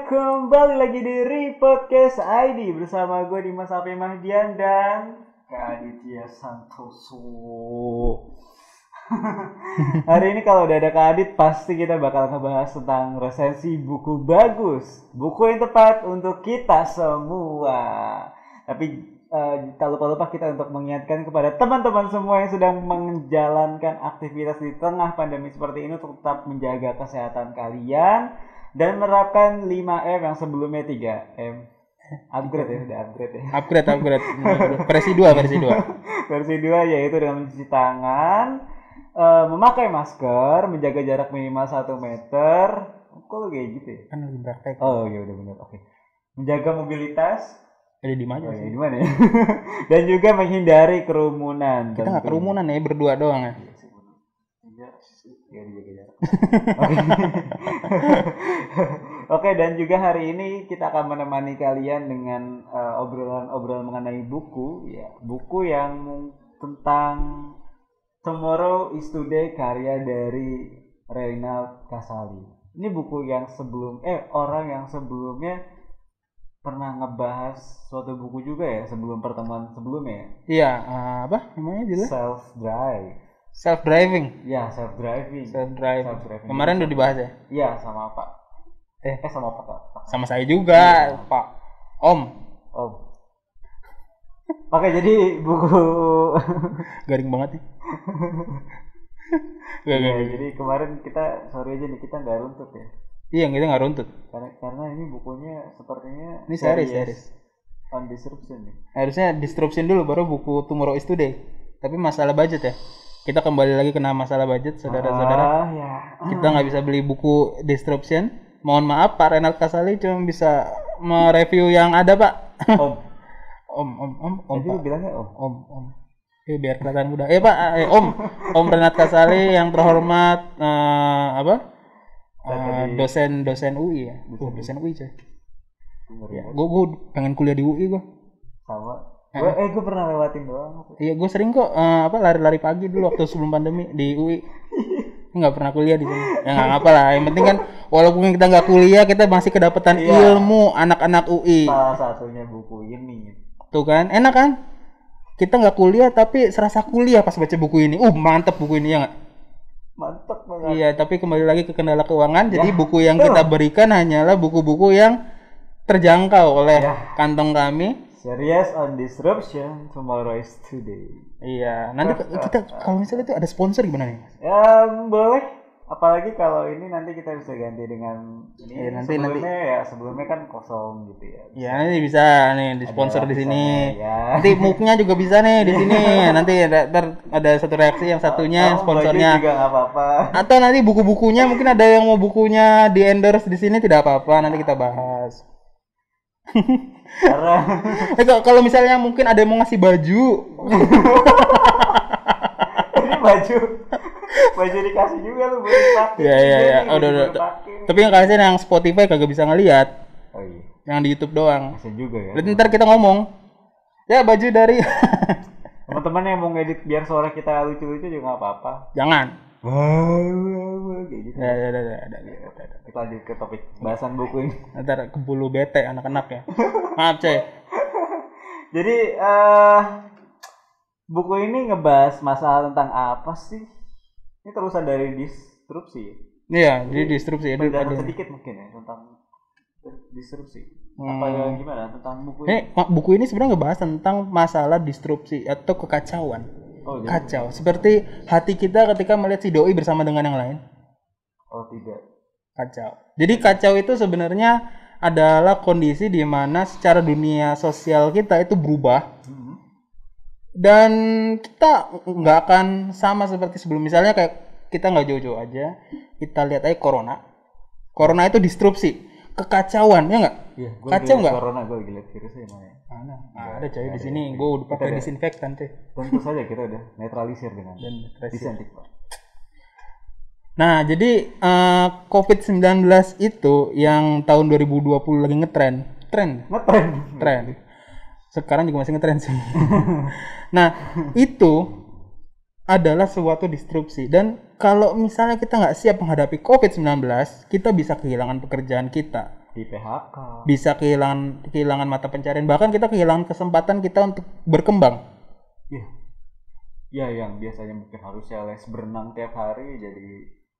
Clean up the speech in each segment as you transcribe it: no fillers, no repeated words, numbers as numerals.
kembali lagi di Repodcast ID bersama gue Dimas Ape Mahdian dan Kak Aditya Santoso. Hari ini kalau udah ada Kak Adit pasti kita bakal ngebahas tentang resensi buku bagus, buku yang tepat untuk kita semua. Tapi tak lupa kita untuk mengingatkan kepada teman-teman semua yang sedang menjalankan aktivitas di tengah pandemi seperti ini untuk tetap menjaga kesehatan kalian dan menerapkan 5M yang sebelumnya 3M. Upgrade ya, udah upgrade ya. Upgrade. Versi 2. Versi 2 yaitu dengan mencuci tangan, memakai masker, menjaga jarak minimal 1 meter. Kok lu kayak gitu ya? Kan lagi praktek. Oh iya udah benar. Oke. Menjaga mobilitas. Di mana sih? Di mana ya? Dan juga menghindari kerumunan. Kita nggak kerumunan ya, berdua doang ya. Oke, dan juga hari ini kita akan menemani kalian dengan obrolan mengenai buku, ya, buku yang tentang Tomorrow is Today karya dari Reinald Kasali. Ini buku yang orang yang sebelumnya pernah ngebahas suatu buku juga ya sebelum pertemuan sebelumnya. Iya, apa namanya jelas? Self-driving. Ya, self-driving. Kemarin udah dibahas ya? Iya, sama Pak. Sama Pak. Sama saya juga, ya. Pak. Om. Oke, jadi buku garing banget nih. Jadi kemarin kita sorry aja nih kita nggak runtut ya. Iya, kita nggak runtut. Karena ini bukunya sepertinya ini series. On disruption nih. Harusnya disruption dulu baru buku Tomorrow is Today. Tapi masalah budget ya. Kita kembali lagi kena masalah budget, saudara-saudara. Ya. Kita nggak bisa beli buku Disruption. Mohon maaf, Pak Reinald Kasali cuma bisa mereview yang ada, Pak. Om. Jadi lu bilangnya Om. Biar kelihatan muda. Pak, Om Reinald Kasali yang terhormat dosen UI ya. Dosen UI coy. Ya, gue pengen kuliah di UI gue. Sama. Gue pernah lewatin doang. Iya, gue sering kok lari-lari pagi dulu waktu sebelum pandemi di UI. Nggak pernah kuliah di sini. Ya nggak apa lah. Yang penting kan walaupun kita nggak kuliah, kita masih kedapatan ilmu anak-anak UI. Salah satunya buku ini. Tuh kan, enak kan? Kita nggak kuliah tapi serasa kuliah pas baca buku ini. Mantep buku ini ya nggak? Mantep banget. Iya, tapi kembali lagi ke kendala keuangan. Jadi buku yang kita berikan hanyalah buku-buku yang terjangkau oleh kantong kami. Series on Disruption, Tomorrow is Today. Iya, nanti kita kalau misalnya itu ada sponsor gimana nih? Ya boleh, apalagi kalau ini nanti kita bisa ganti dengan ini. Ya, sebelumnya kan kosong gitu ya. Iya, nanti bisa nih di sponsor di sini. Ya. Nanti muknya juga bisa nih di sini. Nanti ada satu reaksi yang satunya sponsornya. Juga nggak apa-apa. Atau nanti buku-bukunya mungkin ada yang mau bukunya di endorse di sini tidak apa-apa, nanti kita bahas. Karena kalau misalnya mungkin ada yang mau ngasih baju. Ini baju dikasih juga lu boleh pakai. Iya. Udah. Tapi yang kasihan yang Spotify kagak bisa ngelihat. Oh iya. Yang di YouTube doang. Bisa juga ya. Nanti ntar kita ngomong. Ya baju dari teman-teman yang mau ngedit biar suara kita lucu-lucu juga nggak apa-apa. Jangan. Kayak gitu. Ya. Kita lanjut ke topik bahasan buku ini. Ntar kebulu bete anak-anak ya. Maaf coy. Jadi buku ini ngebahas masalah tentang apa sih? Ini terusan dari disrupsi. Iya, jadi disrupsi. Ada sedikit mungkin ya tentang disrupsi. Apa gimana tentang buku ini? Buku ini sebenarnya ngebahas tentang masalah disrupsi atau kekacauan. Kacau. Seperti hati kita ketika melihat si doi bersama dengan yang lain. Oh tidak. Kacau. Jadi kacau itu sebenarnya adalah kondisi di mana secara dunia sosial kita itu berubah. Dan kita nggak akan sama seperti sebelum. Misalnya kayak kita nggak jauh-jauh aja. Kita lihat aja corona. Corona itu disrupsi. Kekacauan, ya nggak? Iya, kacau nggak? Corona gue lagi lihat virusnya mana? Ada coy di sini. Gue udah pakai disinfektan coy. Tentu saja kita udah netralisir dengan disinfektan. Nah, jadi COVID-19 itu yang tahun 2020 lagi ngetren. Sekarang juga masih ngetren sih. Nah, itu adalah suatu disrupsi. Dan kalau misalnya kita nggak siap menghadapi COVID-19, kita bisa kehilangan pekerjaan kita. di PHK. Bisa kehilangan mata pencarian, bahkan kita kehilangan kesempatan kita untuk berkembang. Iya. Ya yang biasanya mungkin harusnya les berenang tiap hari jadi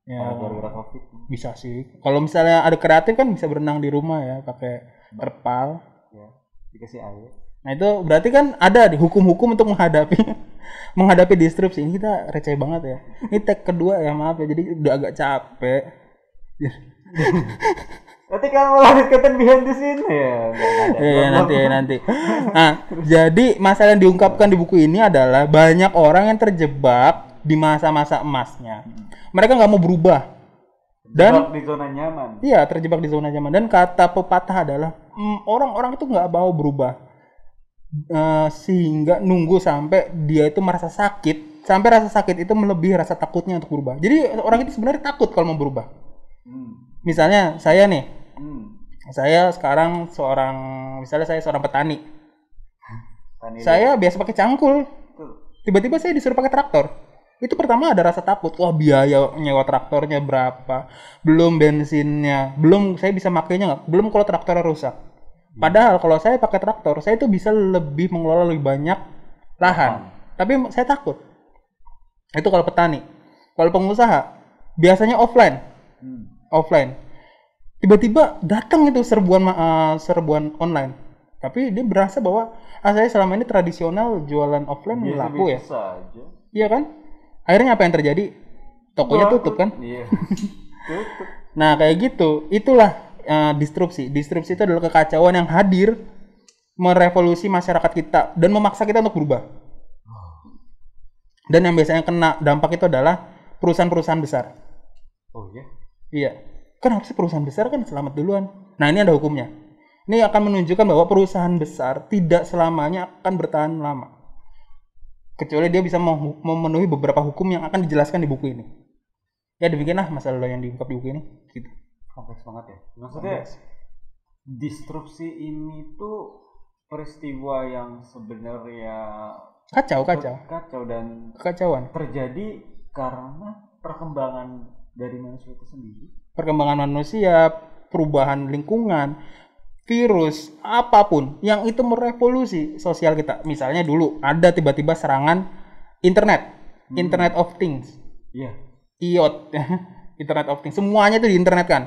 gara-gara Covid. Bisa sih. Kalau misalnya ada kreatif kan bisa berenang di rumah ya, pakai terpal. Ya, dikasih air. Nah itu berarti kan ada di hukum-hukum untuk menghadapi disrupsi. Ini kita receh banget ya. Ini tag kedua ya, maaf ya, jadi udah agak capek. Nanti kalau melanjutkan behind the scene ya. Iya nanti. Nah, jadi masalah yang diungkapkan di buku ini adalah banyak orang yang terjebak di masa-masa emasnya. Mereka nggak mau berubah. Dan terjebak di zona nyaman. Iya, terjebak di zona nyaman. Dan kata pepatah adalah orang-orang itu nggak mau berubah. Sehingga nunggu sampai dia itu merasa sakit, sampai rasa sakit itu melebihi rasa takutnya untuk berubah. Jadi orang itu sebenarnya takut kalau mau berubah. Misalnya saya nih, saya sekarang misalnya saya seorang petani. Saya biasa pakai cangkul. Tiba-tiba saya disuruh pakai traktor. Itu pertama ada rasa takut. Wah, biaya nyewa traktornya berapa? Belum bensinnya, belum saya bisa makainya nggak? Belum kalau traktornya rusak. Padahal kalau saya pakai traktor, saya itu bisa lebih mengelola lebih banyak lahan. Tapi saya takut. Itu kalau petani. Kalau pengusaha, biasanya offline. Tiba-tiba datang itu serbuan online. Tapi dia berasa bahwa saya selama ini tradisional jualan offline laku ya. Saja. Iya kan? Akhirnya apa yang terjadi? Tokonya tutup kan? Iya. Tutup. Nah kayak gitu. Itulah disrupsi. Disrupsi itu adalah kekacauan yang hadir merevolusi masyarakat kita dan memaksa kita untuk berubah. Dan yang biasanya kena dampak itu adalah perusahaan-perusahaan besar. Oh iya? Iya. Kan harusnya perusahaan besar kan selamat duluan. Nah ini ada hukumnya. Ini akan menunjukkan bahwa perusahaan besar tidak selamanya akan bertahan lama. Kecuali dia bisa memenuhi beberapa hukum yang akan dijelaskan di buku ini. Ya demikianlah masalah yang diungkap di buku ini. Gitu. Kompleks banget ya. Maksudnya disrupsi ini tuh peristiwa yang sebenarnya kacau dan kekacauan terjadi karena perkembangan dari manusia itu sendiri. Perkembangan manusia, perubahan lingkungan, virus, apapun yang itu merevolusi sosial kita. Misalnya dulu ada tiba-tiba serangan internet, Internet of Things. Iya. IoT, Internet of Things. Semuanya itu di internet kan.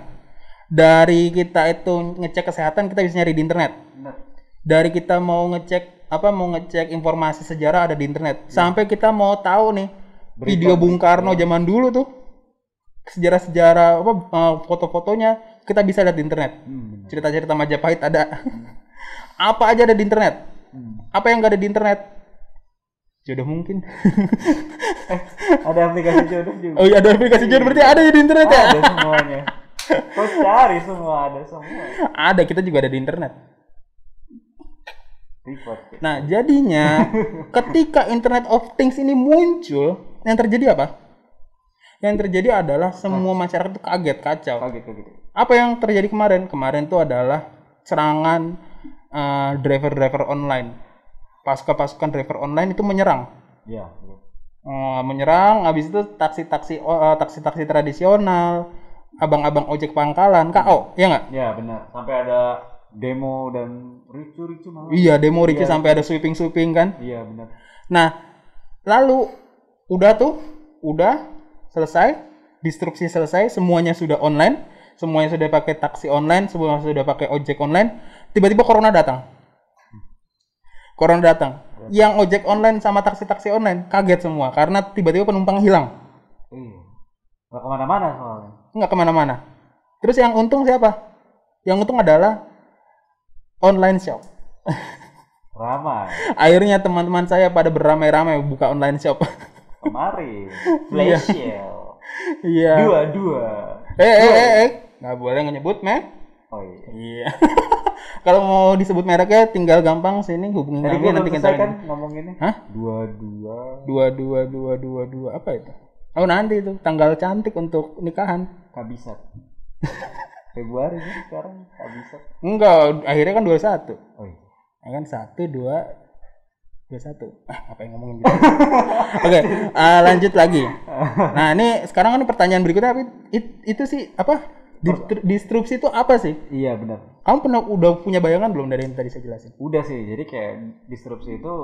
Dari kita itu ngecek kesehatan kita bisa nyari di internet. Benar. Dari kita mau ngecek informasi sejarah ada di internet. Sampai kita mau tahu nih video Bung Karno zaman dulu tuh. Sejarah-sejarah foto-fotonya kita bisa lihat di internet. Cerita-cerita Majapahit ada. Apa aja ada di internet. Apa yang nggak ada di internet? Jodoh mungkin. Ada aplikasi jodoh juga. Oh iya, ada aplikasi jodoh, berarti ada di internet ya? Ada semuanya. Kau cari semua, ada semua. Ada, kita juga ada di internet. Report. Nah, jadinya ketika Internet of Things ini muncul, yang terjadi apa? Yang terjadi adalah semua masyarakat itu kaget, kacau. Kaget. Apa yang terjadi kemarin? Kemarin itu adalah serangan driver-driver online. Pasukan driver online itu menyerang. Iya. Menyerang, habis itu taksi-taksi tradisional, abang-abang ojek pangkalan, KO, ya nggak? Ya benar. Sampai ada demo dan ricu-ricu malah. Iya, demo ricu sampai ada sweeping kan? Iya benar. Nah, lalu udah selesai, disrupsi selesai, semuanya sudah online, semuanya sudah pakai taksi online, semuanya sudah pakai ojek online. Tiba-tiba corona datang. Yang ojek online sama taksi-taksi online kaget semua karena tiba-tiba penumpang hilang. Nggak kemana-mana soalnya. Nggak kemana-mana. Terus yang untung siapa? Yang untung adalah online shop. Ramai. Akhirnya teman-teman saya pada beramai-ramai buka online shop. Kemarin flash sale. Iya. Dua. Nggak boleh nyebut meh. Oh iya. Iya. Kalau mau disebut mereknya tinggal gampang sini hubungi kami nanti kita kan ngomonginnya. Hah? Dua apa itu? Oh nanti itu tanggal cantik untuk nikahan. Kabisat. Februari ini sekarang kabisat. Enggak, akhirnya kan 21. Oh iya. Ya kan 1 2 21. Apa yang ngomongin gitu? Oke, lanjut lagi. Nah, ini sekarang kan pertanyaan berikutnya itu sih apa? Disrupsi itu apa sih? Iya benar. Kamu udah punya bayangan belum dari yang tadi saya jelasin? Udah sih, jadi kayak disrupsi itu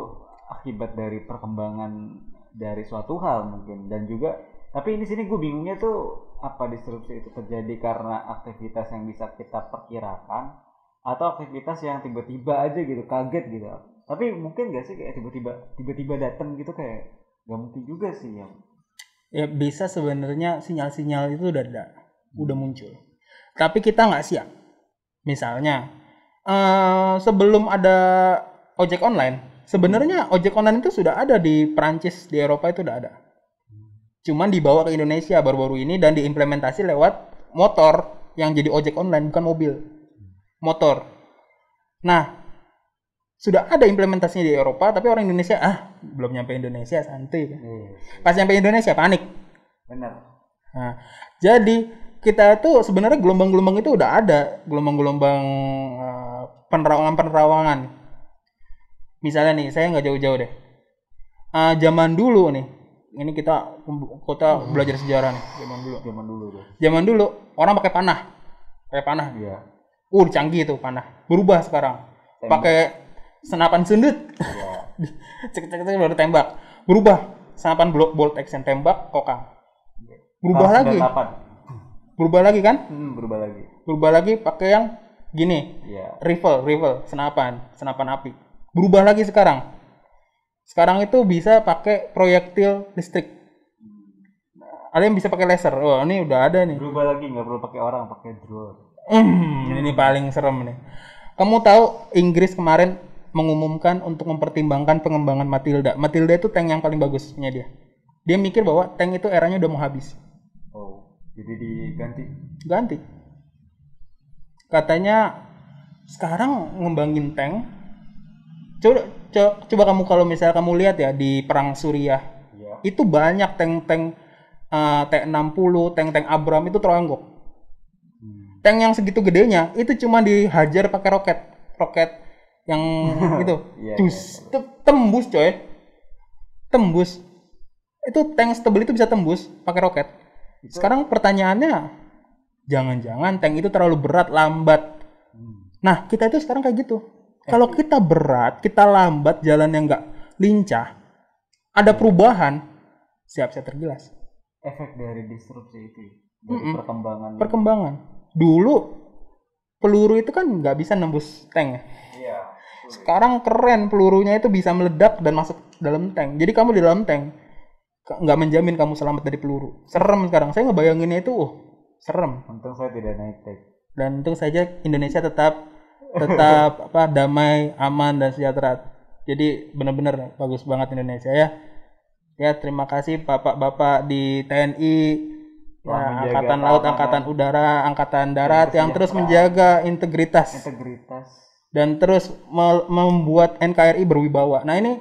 akibat dari perkembangan dari suatu hal mungkin, dan juga tapi ini sini gue bingungnya tuh apa disrupsi itu terjadi karena aktivitas yang bisa kita perkirakan atau aktivitas yang tiba-tiba aja gitu, kaget gitu. Tapi mungkin gak sih kayak tiba-tiba datang gitu, kayak gak mungkin juga sih ya. Ya bisa, sebenarnya sinyal-sinyal itu udah muncul. Tapi kita nggak siap. Misalnya sebelum ada ojek online, sebenarnya ojek online itu sudah ada di Perancis, di Eropa itu udah ada. Cuman dibawa ke Indonesia baru-baru ini dan diimplementasi lewat motor yang jadi ojek online, bukan mobil. Motor. Nah, sudah ada implementasinya di Eropa, tapi orang Indonesia belum nyampe Indonesia, santai. Pas nyampe Indonesia panik. Benar. Nah, jadi kita itu sebenarnya gelombang-gelombang itu udah ada, gelombang-gelombang penerawangan. Misalnya nih, saya nggak jauh-jauh deh. Zaman dulu nih, ini kita belajar sejarah nih. Zaman dulu orang pakai panah. Iya. Canggih itu panah. Berubah sekarang. Pakai senapan sundut. Iya. Cek baru tembak. Berubah. Senapan bolt action, tembak, kokang. Berubah lagi. Berubah lagi kan? Berubah lagi pakai yang gini. Iya. Rifle, senapan api. Berubah lagi sekarang. Sekarang itu bisa pakai proyektil listrik. Ada yang bisa pakai laser. Wah, ini udah ada nih. Berubah lagi, nggak perlu pakai orang, pakai drone. Ini paling serem nih. Kamu tahu Inggris kemarin mengumumkan untuk mempertimbangkan pengembangan Matilda. Matilda itu tank yang paling bagusnya dia. Dia mikir bahwa tank itu eranya udah mau habis. Oh, jadi diganti. Ganti. Katanya sekarang ngembangin tank. Coba kamu kalau misalnya kamu lihat ya di perang Suriah, ya. Itu banyak tank-tank T-60, tank-tank Abram itu teronggok. Tank yang segitu gedenya itu cuma dihajar pakai roket yang itu, tembus coy, tembus. Itu tank setebel itu bisa tembus pakai roket. Sekarang pertanyaannya, jangan-jangan tank itu terlalu berat, lambat. Nah, kita itu sekarang kayak gitu. Kalau kita berat, kita lambat, jalannya nggak lincah, ada perubahan, siap-siap tergilas. Efek dari disrupsi itu, dari perkembangan. Dulu peluru itu kan nggak bisa nembus tank ya. Iya. Sekarang keren, pelurunya itu bisa meledak dan masuk dalam tank. Jadi kamu di dalam tank nggak menjamin kamu selamat dari peluru. Serem sekarang. Saya ngebayanginnya itu, serem. Untung saya tidak naik tank. Dan untung saja Indonesia tetap damai, aman dan sejahtera. Jadi benar-benar bagus banget Indonesia ya. Ya, terima kasih Bapak-bapak di TNI, ya, Angkatan Laut, Angkatan Udara, Angkatan Darat yang terus menjaga integritas. Dan terus membuat NKRI berwibawa. Nah, ini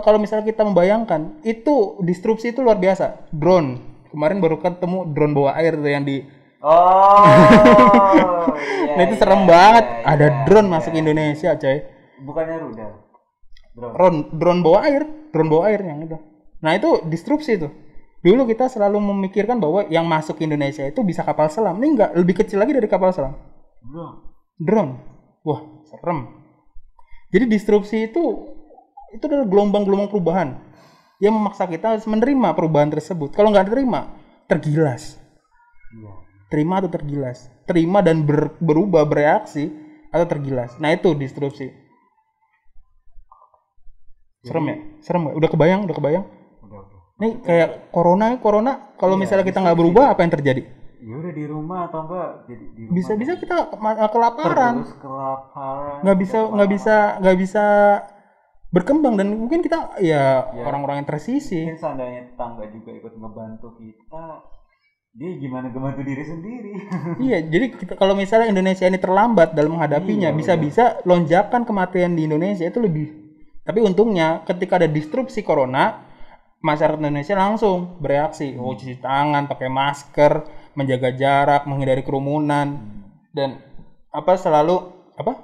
kalau misalnya kita membayangkan, itu disrupsi itu luar biasa. Drone. Kemarin baru ketemu drone bawah air tuh yang di iya, nah itu serem banget. Ada drone masuk Indonesia, coy. Bukannya rudal. Drone bawah air yang itu. Nah, itu disrupsi tuh. Dulu kita selalu memikirkan bahwa yang masuk Indonesia itu bisa kapal selam. Ini enggak, lebih kecil lagi dari kapal selam. Drone. Wah, serem. Jadi disrupsi itu adalah gelombang-gelombang perubahan yang memaksa kita harus menerima perubahan tersebut. Kalau nggak terima, tergilas. Terima atau tergilas. Terima dan berubah, bereaksi atau tergilas. Nah, itu disrupsi. Serem ya? Serem gak? Udah kebayang? Udah. Ini kayak corona kalau misalnya kita nggak berubah, apa yang terjadi? Ya udah di rumah atau enggak jadi di rumah. Bisa kita kelaparan. Terus kelaparan. Nggak bisa berkembang, dan mungkin kita orang-orang yang tersisih. Mungkin seandainya tetangga juga ikut ngebantu kita, dia gimana ngebantu diri sendiri. Iya, jadi kalau misalnya Indonesia ini terlambat dalam menghadapinya, bisa-bisa lonjakan kematian di Indonesia itu lebih. Tapi untungnya ketika ada disrupsi corona, masyarakat Indonesia langsung bereaksi, cuci tangan, pakai masker, menjaga jarak, menghindari kerumunan, dan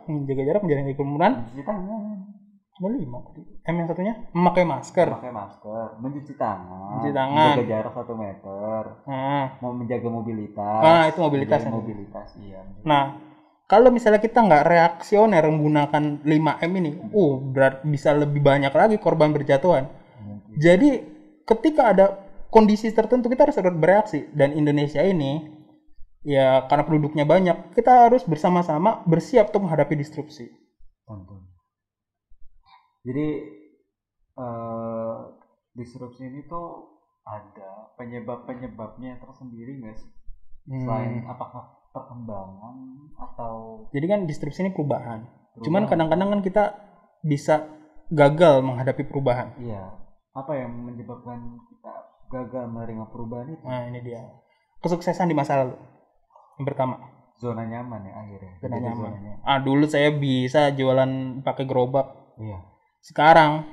menjaga jarak, menghindari kerumunan, Ada 5 tadi. Yang satunya memakai masker. Memakai masker, mencuci tangan, Mencuci tangan. menjaga jarak 1 meter, mau menjaga mobilitas. Itu mobilitas. Menjaga mobilitas, iya. Nah, kalau misalnya kita nggak reaksioner menggunakan 5M ini, bisa lebih banyak lagi korban berjatuhan. Jadi ketika ada kondisi tertentu kita harus bereaksi, dan Indonesia ini ya karena penduduknya banyak, kita harus bersama-sama bersiap untuk menghadapi disrupsi. Tentu. Jadi disrupsi ini tuh ada penyebabnya tersendiri nggak sih? Selain apakah perkembangan atau? Jadi kan disrupsi ini perubahan. Cuman kadang-kadang kan kita bisa gagal menghadapi perubahan. Iya. Apa yang menyebabkan kita gagal menerima perubahan itu? Nah, ini dia. Kesuksesan di masa lalu. Yang pertama. Zona nyaman ya akhirnya. Zona nyaman. Dulu saya bisa jualan pakai gerobak. Iya. Sekarang,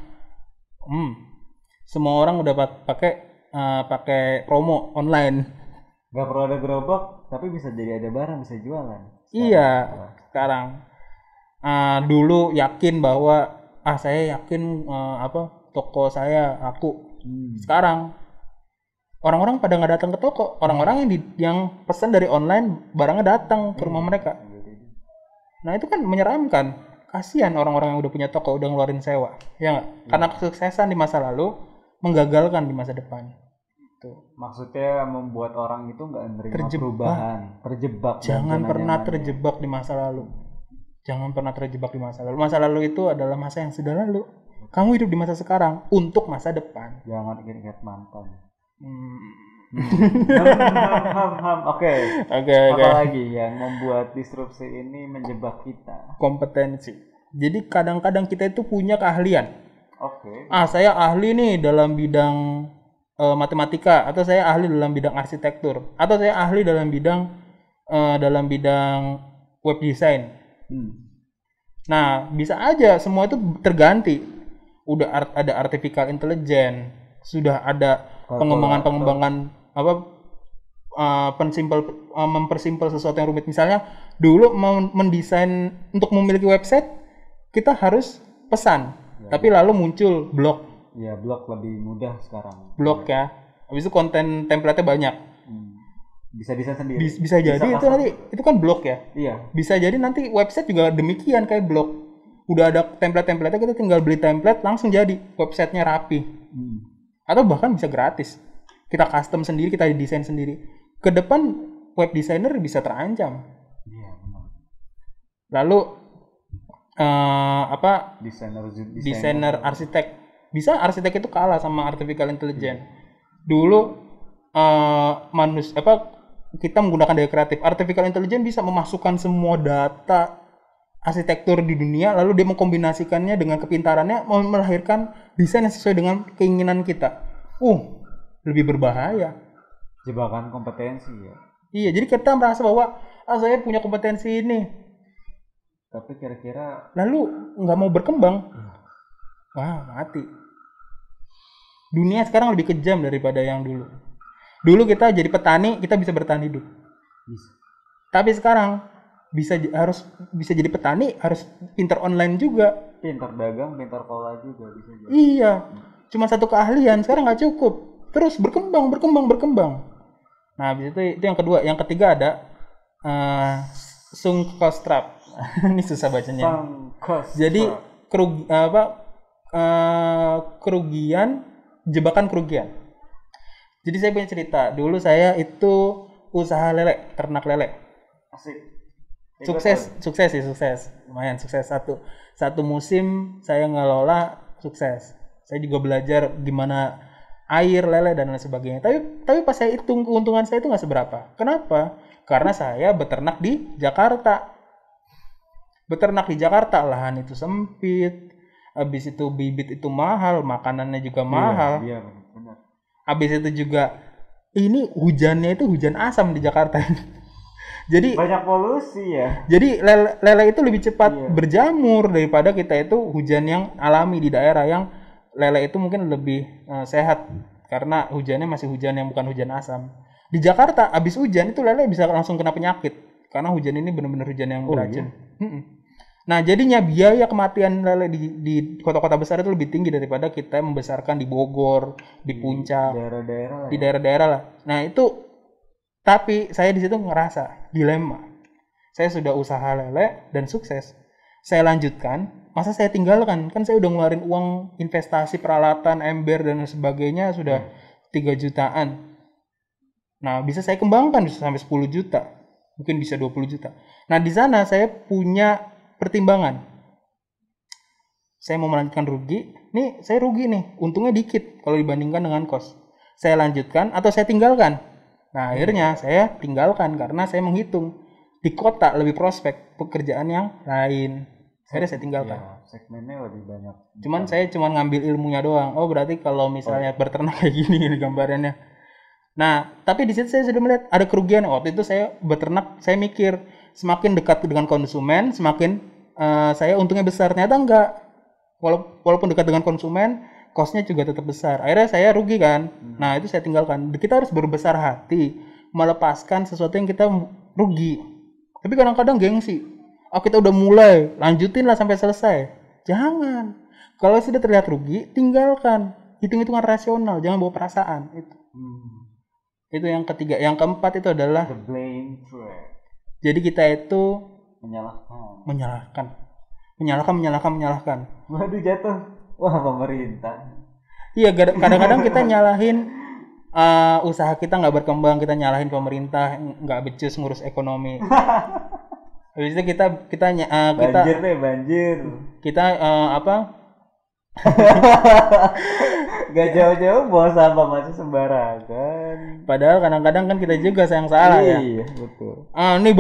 semua orang udah pakai promo online. Gak perlu ada gerobak, tapi bisa jadi ada barang bisa jualan. Sekarang. Dulu yakin bahwa saya yakin toko saya aku. Sekarang orang-orang pada nggak datang ke toko, orang-orang yang pesan dari online barangnya datang ke rumah mereka. Nah itu kan menyeramkan, kasihan orang-orang yang udah punya toko udah ngeluarin sewa, ya nggak? Karena kesuksesan di masa lalu menggagalkan di masa depan. Tuh. Maksudnya membuat orang itu nggak menerima perubahan, terjebak. Jangan pernah terjebak di masa lalu. Jangan pernah terjebak di masa lalu. Masa lalu itu adalah masa yang sudah lalu. Kamu hidup di masa sekarang untuk masa depan. Jangan ingat mantan. Oke. Apalagi yang membuat disrupsi ini menjebak kita? Kompetensi. Jadi kadang-kadang kita itu punya keahlian. Oke. Saya ahli nih dalam bidang matematika, atau saya ahli dalam bidang arsitektur, atau saya ahli dalam bidang web design. Nah, bisa aja semua itu terganti. Udah ada artificial intelligence, sudah ada pengembangan mempersimpel sesuatu yang rumit. Misalnya dulu mendesain untuk memiliki website kita harus pesan, tapi lalu muncul blog. Ya, blog lebih mudah sekarang. Blog ya. Habis itu konten template-nya banyak. Bisa desain sendiri. Bisa jadi itu nanti itu kan blog ya. Iya. Bisa jadi nanti website juga demikian kayak blog. Udah ada template-templatenya, kita tinggal beli template langsung jadi websitenya rapi. Atau bahkan bisa gratis. Kita custom sendiri, kita desain sendiri. Ke depan web designer bisa terancam. Iya, benar. Lalu desainer arsitek. Bisa arsitek itu kalah sama artificial intelligence. Dulu kita menggunakan daya kreatif. Artificial intelligence bisa memasukkan semua data arsitektur di dunia, lalu dia mengkombinasikannya dengan kepintarannya, melahirkan desain yang sesuai dengan keinginan kita. Lebih berbahaya. Jebakan kompetensi ya. Iya, jadi kita merasa bahwa saya punya kompetensi ini, tapi kira-kira lalu nggak mau berkembang. Mati. Dunia sekarang lebih kejam daripada yang dulu. Dulu kita jadi petani, kita bisa bertahan hidup. Bisa. Tapi sekarang bisa jadi petani, harus pintar online juga. Pintar dagang, pintar pola juga bisa jadi. Iya. Cuma satu keahlian sekarang nggak cukup. Terus berkembang. Nah, habis itu yang kedua, yang ketiga ada sunk cost trap. Ini susah bacanya. Jadi jebakan kerugian. Jadi saya punya cerita. Dulu saya itu usaha lele, ternak lele. Asik. Sukses. Lumayan sukses. Satu musim saya ngelola sukses. Saya juga belajar gimana air lele dan lain sebagainya. Tapi pas saya hitung keuntungan saya itu nggak seberapa. Kenapa? Karena saya beternak di Jakarta. Lahan itu sempit. Habis itu bibit itu mahal, makanannya juga mahal. Iya, benar. Habis itu juga ini hujannya itu hujan asam di Jakarta. Jadi banyak polusi ya. Jadi lele itu lebih cepat berjamur daripada kita itu hujan yang alami di daerah yang lele itu mungkin lebih sehat karena hujannya masih hujan yang bukan hujan asam. Di Jakarta habis hujan itu lele bisa langsung kena penyakit karena hujan ini benar-benar hujan yang beracun. Nah, jadinya biaya kematian lele di kota-kota besar itu lebih tinggi daripada kita membesarkan di Bogor, di Puncak, daerah-daerah lah di ya. daerah-daerah lah. Nah, itu tapi saya di situ ngerasa dilema. Saya sudah usaha lele dan sukses. Saya lanjutkan, masa saya tinggalkan? Kan saya udah ngeluarin uang investasi peralatan, ember dan sebagainya sudah 3 jutaan. Nah, bisa saya kembangkan bisa sampai 10 juta. Mungkin bisa 20 juta. Nah, di sana saya punya pertimbangan. Saya mau melanjutkan rugi. Nih, saya rugi nih. Untungnya dikit kalau dibandingkan dengan cost. Saya lanjutkan atau saya tinggalkan. Nah, akhirnya saya tinggalkan karena saya menghitung di kota lebih prospek pekerjaan yang lain. Akhirnya saya tinggalkan. Ya, segmennya lebih banyak. Cuman saya cuma ngambil ilmunya doang. Oh, berarti kalau misalnya beternak kayak gini nih gambarannya. Nah, tapi di situ saya sudah melihat ada kerugian. Waktu itu saya beternak, saya mikir semakin dekat dengan konsumen, semakin saya untungnya besar. Ternyata enggak. Walaupun dekat dengan konsumen, cost-nya juga tetap besar. Akhirnya saya rugi kan. Nah, itu saya tinggalkan. Kita harus berbesar hati melepaskan sesuatu yang kita rugi. Tapi kadang-kadang gengsi. Oh, kita udah mulai, lanjutin lah sampai selesai. Jangan. Kalau sudah terlihat rugi, tinggalkan. Hitung-hitungan rasional, jangan bawa perasaan. Itu yang ketiga. Yang keempat itu adalah The blame trap. jadi kita itu Menyalahkan. menyalahkan. Waduh, jatuh. Wah, pemerintah. Iya, kadang-kadang kita nyalahin usaha kita nggak berkembang, kita nyalahin pemerintah nggak becus ngurus ekonomi. Habis itu Banjir. kita apa? Gak jauh-jauh bawa sampah masih sembarangan. Padahal kadang-kadang kan kita juga yang salah ya. Iya, betul. Ini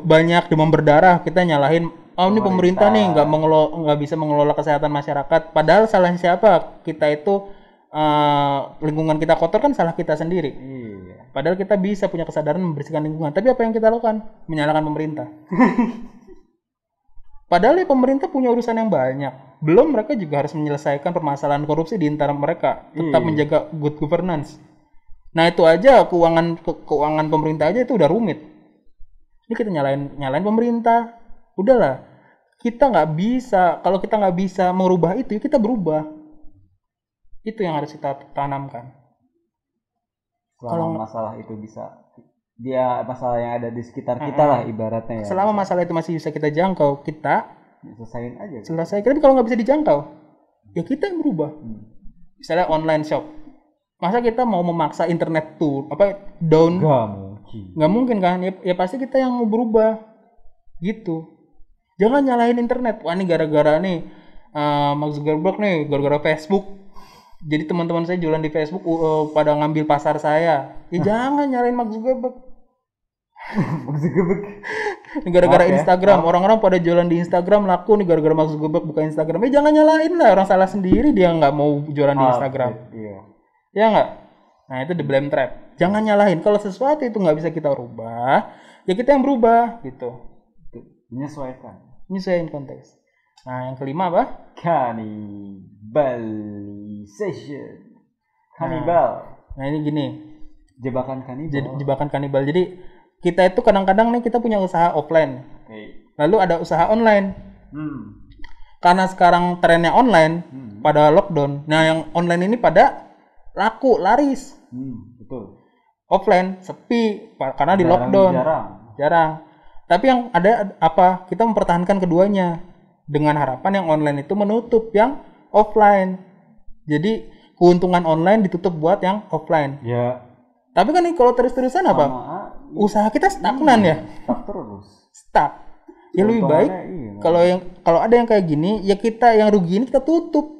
banyak demam berdarah, kita nyalahin. Ini pemerintah nih nggak bisa mengelola kesehatan masyarakat. Padahal salahnya siapa? Kita itu lingkungan kita kotor kan salah kita sendiri. Iya. Padahal kita bisa punya kesadaran membersihkan lingkungan. Tapi apa yang kita lakukan? Menyalahkan pemerintah. Padahal ya pemerintah punya urusan yang banyak. Belum mereka juga harus menyelesaikan permasalahan korupsi di antara mereka. Tetap menjaga good governance. Nah, itu aja keuangan pemerintah aja itu udah rumit. Ini kita nyalain pemerintah. Udahlah. Kita nggak bisa. Kalau kita nggak bisa merubah itu, kita berubah. Itu yang harus kita tanamkan. Selama masalah itu bisa masalah yang ada di sekitar kita lah ibaratnya ya. Selama masalah itu masih bisa kita jangkau, kita selesain aja. Selesai. Tapi kalau nggak bisa dijangkau, ya kita yang berubah. Misalnya online shop. Masa kita mau memaksa internet tuh down? Nggak mungkin kan? Ya pasti kita yang mau berubah. Gitu. Jangan nyalahin internet. Wah, ini gara-gara nih Mark Zuckerberg nih, gara-gara Facebook. Jadi teman-teman saya jualan di Facebook pada ngambil pasar saya. Ya jangan nyalain Mark Zuckerberg. Gara-gara Instagram, orang-orang pada jualan di Instagram laku nih gara-gara Mark Zuckerberg buka Instagram. Ya jangan nyalain lah, orang salah sendiri dia nggak mau jualan di Instagram. Iya. Ya nggak? Nah, itu the blame trap. Jangan nyalahin. Kalau sesuatu itu nggak bisa kita rubah, ya kita yang berubah gitu. Menyesuaikan konteks. Nah, yang kelima apa? Cannibalization. Kanibal. Nah, ini gini. Jebakan kanibal. Jadi kita itu kadang-kadang nih kita punya usaha offline. Lalu ada usaha online. Karena sekarang trennya online pada lockdown. Nah, yang online ini pada laku, laris. Betul. Offline sepi karena di lockdown. Jarang. Tapi yang ada apa? Kita mempertahankan keduanya dengan harapan yang online itu menutup yang offline. Jadi keuntungan online ditutup buat yang offline. Ya. Tapi kan nih kalau terus-terusan apa? Usaha kita stagnan ya. Stuck. Ya lebih baik kalau ada yang kayak gini, ya kita yang rugi ini kita tutup,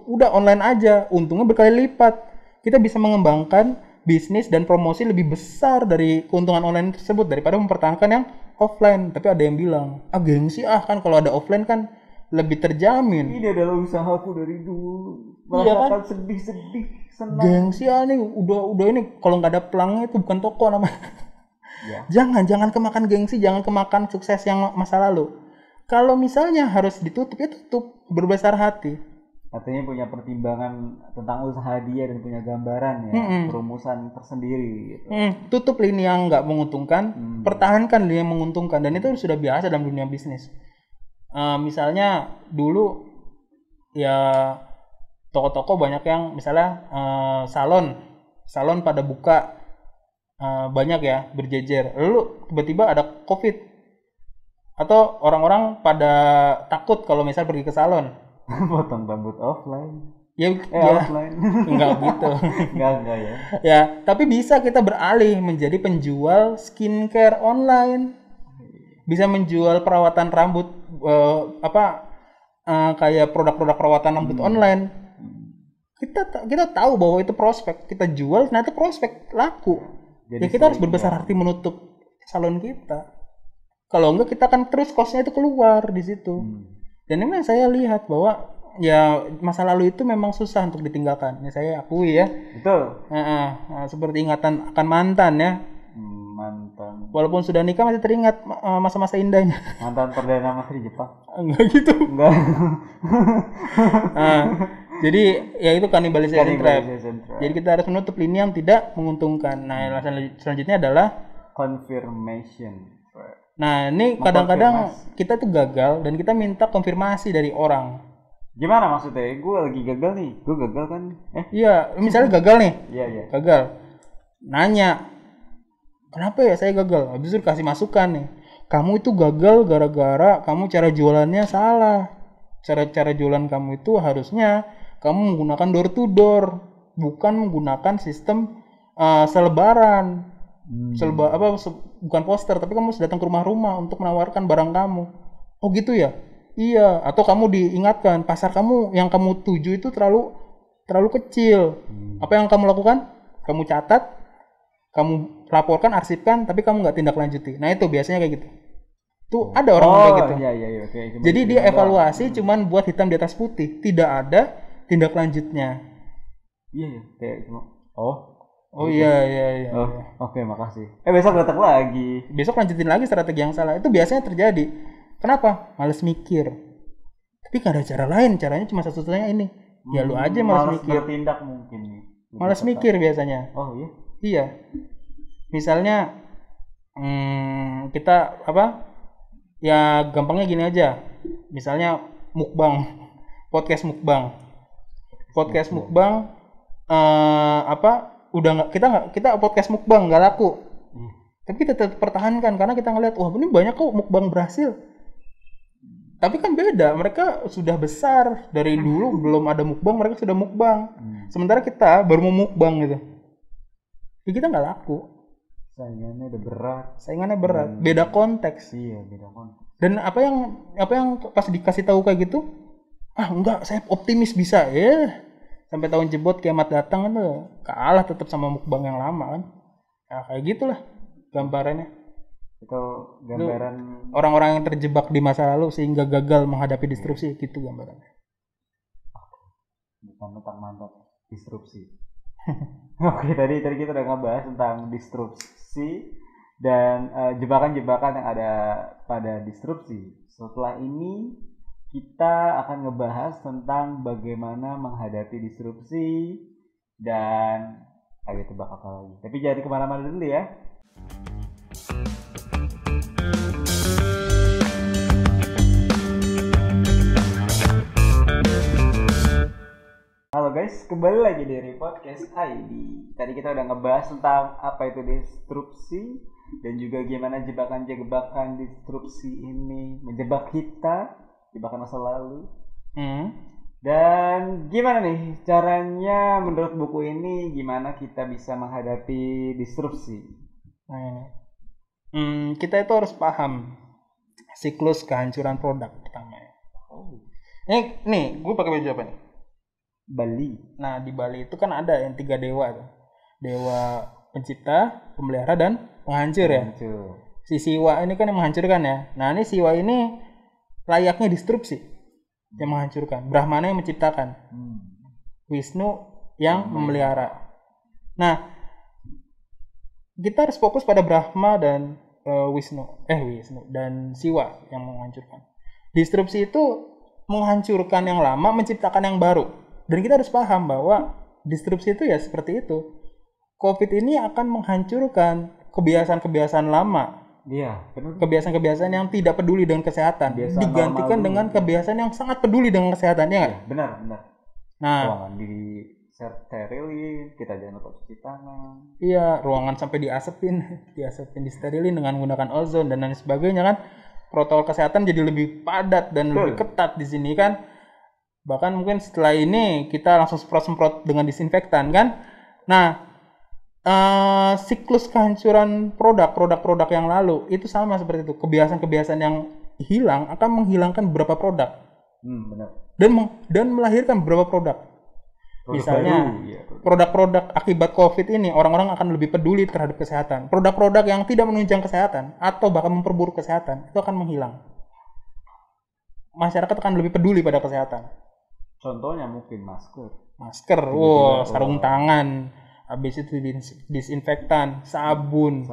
udah online aja, untungnya berkali lipat. Kita bisa mengembangkan bisnis dan promosi lebih besar dari keuntungan online tersebut daripada mempertahankan yang offline. Tapi ada yang bilang, gengsi kan kalau ada offline kan lebih terjamin. Ini adalah usahaku dari dulu. Iya kan? Sedih-sedih, senang. Gengsi nih udah ini kalau nggak ada pelangnya itu bukan toko namanya. Ya. Jangan kemakan gengsi, jangan kemakan sukses yang masa lalu. Kalau misalnya harus ditutup, ya tutup, berbesar hati. Artinya punya pertimbangan tentang usaha dia dan punya gambaran ya, perumusan tersendiri gitu. Tutup lini yang nggak menguntungkan, pertahankan lini yang menguntungkan, dan itu sudah biasa dalam dunia bisnis. Misalnya dulu ya toko-toko banyak yang misalnya salon pada buka banyak ya berjejer. Lalu tiba-tiba ada COVID atau orang-orang pada takut kalau misal pergi ke salon. Potong rambut offline. Ya, Offline. enggak gitu. Enggak ya. Ya, tapi bisa kita beralih menjadi penjual skincare online. Bisa menjual perawatan rambut kayak produk-produk perawatan rambut online. Kita tahu bahwa itu prospek, kita jual ternyata prospek laku. Jadi ya kita harus berbesar hati menutup salon kita. Kalau enggak kita akan terus costnya itu keluar di situ. Dan ini saya lihat bahwa ya masa lalu itu memang susah untuk ditinggalkan. Ya saya akui ya. Betul. Seperti ingatan akan mantan ya. Mantan. Walaupun sudah nikah masih teringat masa-masa indahnya. Mantan perdana menteri Jepang. Enggak gitu. Enggak. Jadi ya itu cannibalization trap. trap. Jadi kita harus menutup lini yang tidak menguntungkan. Nah, alasan selanjutnya adalah confirmation. Nah, ini kadang-kadang kita tuh gagal dan kita minta konfirmasi dari orang. Gimana maksudnya? Gue lagi gagal nih. Gue gagal kan? Iya, misalnya gagal nih. Iya. Gagal. Nanya, kenapa ya saya gagal? Habis itu kasih masukan nih. Kamu itu gagal gara-gara kamu cara jualannya salah. Cara jualan kamu itu harusnya kamu menggunakan door to door, bukan menggunakan sistem selebaran. Bukan poster, tapi kamu harus datang ke rumah-rumah untuk menawarkan barang kamu. Oh gitu ya? Iya. Atau kamu diingatkan pasar kamu yang kamu tuju itu terlalu kecil. Apa yang kamu lakukan? Kamu catat, kamu laporkan, arsipkan, tapi kamu nggak tindak lanjuti. Nah itu biasanya kayak gitu. Tuh ada orang kayak gitu. Iya. Okay. Jadi dia evaluasi cuman buat hitam di atas putih, tidak ada tindak lanjutnya. Iya. Kayak cuma. Oh iya. Oke, makasih. Besok datang lagi. Besok lanjutin lagi strategi yang salah. Itu biasanya terjadi. Kenapa? Males mikir. Tapi gak ada cara lain. Caranya cuma satu-satunya ini. Ya lu aja males mikir. Bertindak mungkin nih. Males mikir biasanya. Oh iya? Iya. Misalnya kita ya gampangnya gini aja. Misalnya mukbang. Podcast mukbang. Kita podcast mukbang nggak laku, tapi kita tetap pertahankan karena kita ngeliat wah ini banyak kok mukbang berhasil. Tapi kan beda, mereka sudah besar dari dulu belum ada mukbang mereka sudah mukbang, sementara kita baru mau mukbang gitu, jadi kita nggak laku. Saingannya berat, beda konteks. Iya, beda konteks. Dan apa yang pas dikasih tahu kayak gitu, enggak saya optimis bisa ya. Sampai tahun jebot kiamat datang kan kalah tetap sama mukbang yang lama kan. Ya kayak gitulah gambarannya. Itu gambaran orang-orang yang terjebak di masa lalu sehingga gagal menghadapi disrupsi, gitu gambarannya. Bukan tentang mantap disrupsi. Oke, tadi kita udah ngebahas tentang disrupsi dan jebakan-jebakan yang ada pada disrupsi. Setelah ini kita akan ngebahas tentang bagaimana menghadapi disrupsi dan ayo tebak apa lagi. Tapi jangan kemana-mana dulu ya. Halo guys, kembali lagi dari podcast ID. Tadi kita udah ngebahas tentang apa itu disrupsi dan juga gimana jebakan-jebakan disrupsi ini menjebak kita. Jebakan masa lalu. Dan gimana nih caranya menurut buku ini gimana kita bisa menghadapi disrupsi? Nah, kita itu harus paham siklus kehancuran produk pertama. Nih, gue pakai baju apa nih? Bali. Nah di Bali itu kan ada yang 3 dewa tuh. Dewa pencipta, pemelihara dan penghancur ya. Si Siwa ini kan yang menghancurkan ya. Nah ini Siwa ini layaknya disrupsi yang menghancurkan, Brahmana yang menciptakan, Wisnu yang memelihara. Nah, kita harus fokus pada Brahma dan Wisnu dan Siwa yang menghancurkan. Disrupsi itu menghancurkan yang lama, menciptakan yang baru. Dan kita harus paham bahwa disrupsi itu ya seperti itu. COVID ini akan menghancurkan kebiasaan-kebiasaan lama Iya, benar. Kebiasaan-kebiasaan yang tidak peduli dengan kesehatan Kebiasaan digantikan normal dengan dulu. kebiasaan yang sangat peduli dengan kesehatan, ya nggak? Iya, benar. Nah, Ruangan di sterilin, kita jangan lupa cuci tangan. iya, ruangan sampai diasepin, disterilin dengan menggunakan ozon dan lain sebagainya kan. Protokol kesehatan jadi lebih padat dan lebih ketat di sini kan. Bahkan mungkin setelah ini kita langsung semprot-semprot dengan disinfektan kan. Nah, siklus kehancuran produk-produk yang lalu itu sama seperti itu. Kebiasaan-kebiasaan yang hilang akan menghilangkan beberapa produk Benar. dan melahirkan beberapa produk. Misalnya baru, ya, produk-produk akibat COVID ini orang-orang akan lebih peduli terhadap kesehatan. Produk-produk yang tidak menunjang kesehatan atau bahkan memperburuk kesehatan itu akan menghilang. Masyarakat akan lebih peduli pada kesehatan. Contohnya mungkin masker. Sarung tangan, habis itu disinfektan, sabun.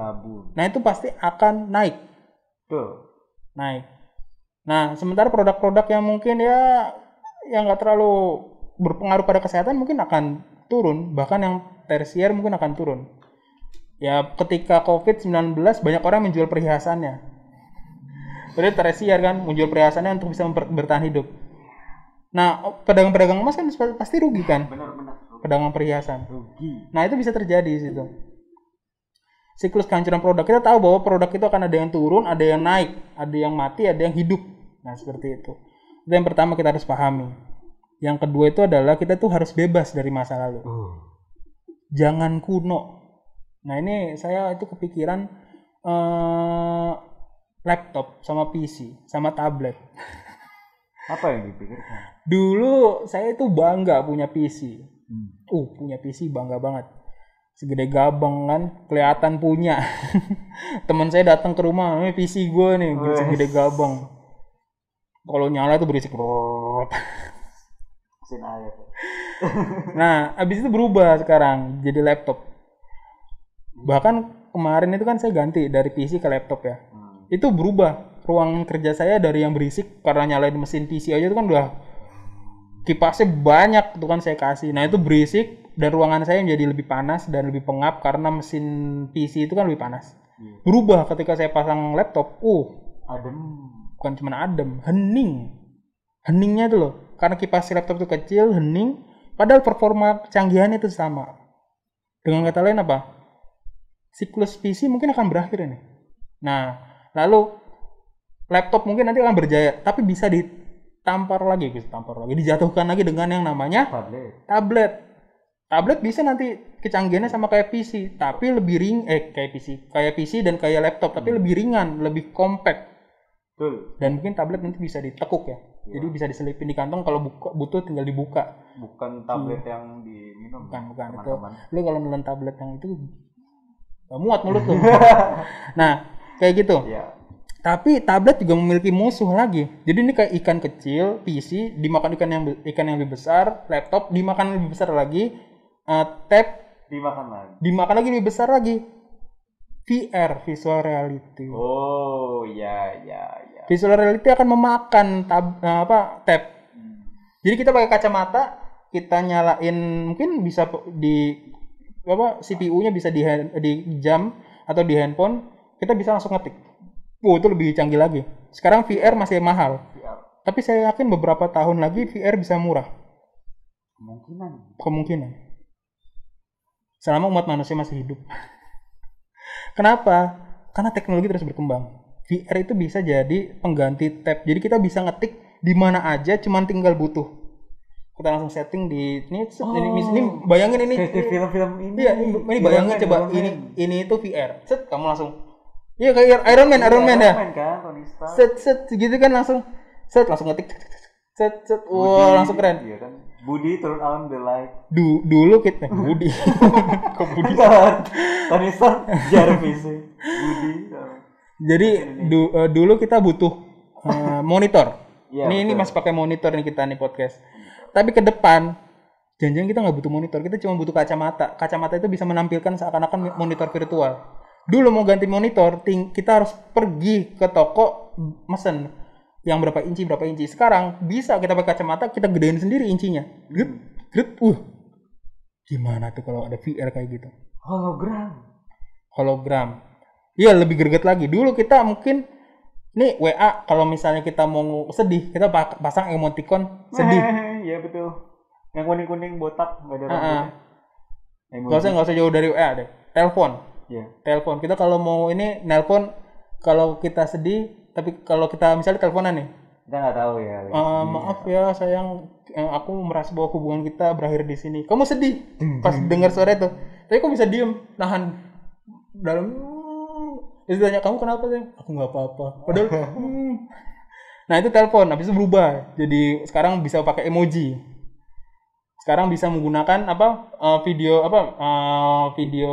Nah, itu pasti akan naik. Tuh. Naik. Nah, sementara produk-produk yang mungkin ya yang nggak terlalu berpengaruh pada kesehatan mungkin akan turun, bahkan yang tersier mungkin akan turun. Ya, ketika COVID-19 banyak orang menjual perhiasannya. Berarti tersier kan, menjual perhiasannya untuk bisa bertahan hidup. Nah, pedagang-pedagang emas kan pasti rugi kan? Benar. Pedagang perhiasan. Rugi. Nah, itu bisa terjadi di situ. Siklus kehancuran produk. Kita tahu bahwa produk itu akan ada yang turun, ada yang naik, ada yang mati, ada yang hidup. Nah, seperti itu. Itu yang pertama kita harus pahami. Yang kedua itu adalah kita tuh harus bebas dari masa lalu. Jangan kuno. Nah, ini saya itu kepikiran laptop sama PC sama tablet. Apa yang dipikirkan? Dulu saya itu bangga punya PC. Punya PC bangga banget. Segede gabang kan, kelihatan punya. Teman saya datang ke rumah, PC gue nih, segede gabang. Kalau nyala itu berisik. Mesin air. Nah, abis itu berubah sekarang jadi laptop. Bahkan kemarin itu kan saya ganti dari PC ke laptop ya. Itu berubah. Ruang kerja saya dari yang berisik karena nyalain mesin PC aja itu kan udah kipasnya banyak tuh kan saya kasih. Nah, itu berisik dan ruangan saya menjadi lebih panas dan lebih pengap karena mesin PC itu kan lebih panas. Berubah ketika saya pasang laptop. Adem. Bukan cuma adem, hening. Heningnya tuh loh. Karena kipas laptop itu kecil, hening, padahal performa kecanggihan itu sama. Dengan kata lain apa? Siklus PC mungkin akan berakhir ini. Nah, lalu laptop mungkin nanti akan berjaya, tapi bisa ditampar lagi, dijatuhkan lagi dengan yang namanya tablet. Tablet bisa nanti kecanggihannya sama kayak PC, tapi lebih kayak PC dan kayak laptop, tapi lebih ringan, lebih compact. Betul. Dan mungkin tablet nanti bisa ditekuk ya. Jadi bisa diselipin di kantong, kalau butuh tinggal dibuka. Bukan tablet yang diminum. Bukan itu. Lu kalau nelen tablet yang itu muat mulut lu. Nah, kayak gitu. Iya. Tapi tablet juga memiliki musuh lagi. Jadi ini kayak ikan kecil, PC dimakan ikan yang lebih besar, laptop dimakan lebih besar lagi, tab dimakan lagi lebih besar lagi. VR, virtual reality. Oh, iya. Visual reality akan memakan tab. Jadi kita pakai kacamata, kita nyalain, mungkin bisa di CPU-nya bisa di jam atau di handphone, kita bisa langsung ngetik. Itu lebih canggih lagi. Sekarang VR masih mahal. Tapi saya yakin beberapa tahun lagi VR bisa murah. Kemungkinan. Selama umat manusia masih hidup. Kenapa? Karena teknologi terus berkembang. VR itu bisa jadi pengganti tab. Jadi kita bisa ngetik di mana aja, cuman tinggal butuh. Kita langsung setting di ini bayangin ini. Kayak film-film ini. Iya, ini bayangin coba ini itu VR. Set, kamu langsung. Iya kayak Iron Man ya. Set gitu kan langsung ngetik. Set. Langsung keren. Iya kan. Budi turn on the light. Dulu kita Budi. Kok Budi? Tony Stark Jarvis. Budi. Jadi dulu kita butuh monitor. Ya, ini masih pakai monitor nih kita nih podcast. Tapi ke depan jangan-jangan kita nggak butuh monitor, kita cuma butuh kacamata. Kacamata itu bisa menampilkan seakan-akan monitor virtual. Dulu mau ganti monitor, kita harus pergi ke toko mesen yang berapa inci. Sekarang bisa kita pakai kacamata, kita gedein sendiri incinya. Gret. Gimana tuh kalau ada VR kayak gitu? Hologram. Iya, lebih greget lagi. Dulu kita mungkin nih WA kalau misalnya kita mau sedih, kita pasang emoticon sedih. Iya betul. Yang kuning-kuning botak nggak ada Heeh. rambutnya. Nggak usah jauh dari WA deh. Telepon. Iya. Telepon. Kita kalau mau ini nelpon kalau kita sedih, tapi kalau kita misalnya teleponan nih, Kita nggak tahu ya. maaf ya sayang, aku merasa bahwa hubungan kita berakhir di sini. Kamu sedih pas dengar suara itu. Tapi kok bisa diem, nahan dalam. Terus tanya kamu kenapa sih? Aku nggak apa-apa. Padahal. Nah itu telepon, habis itu berubah. Jadi sekarang bisa pakai emoji. Sekarang bisa menggunakan video video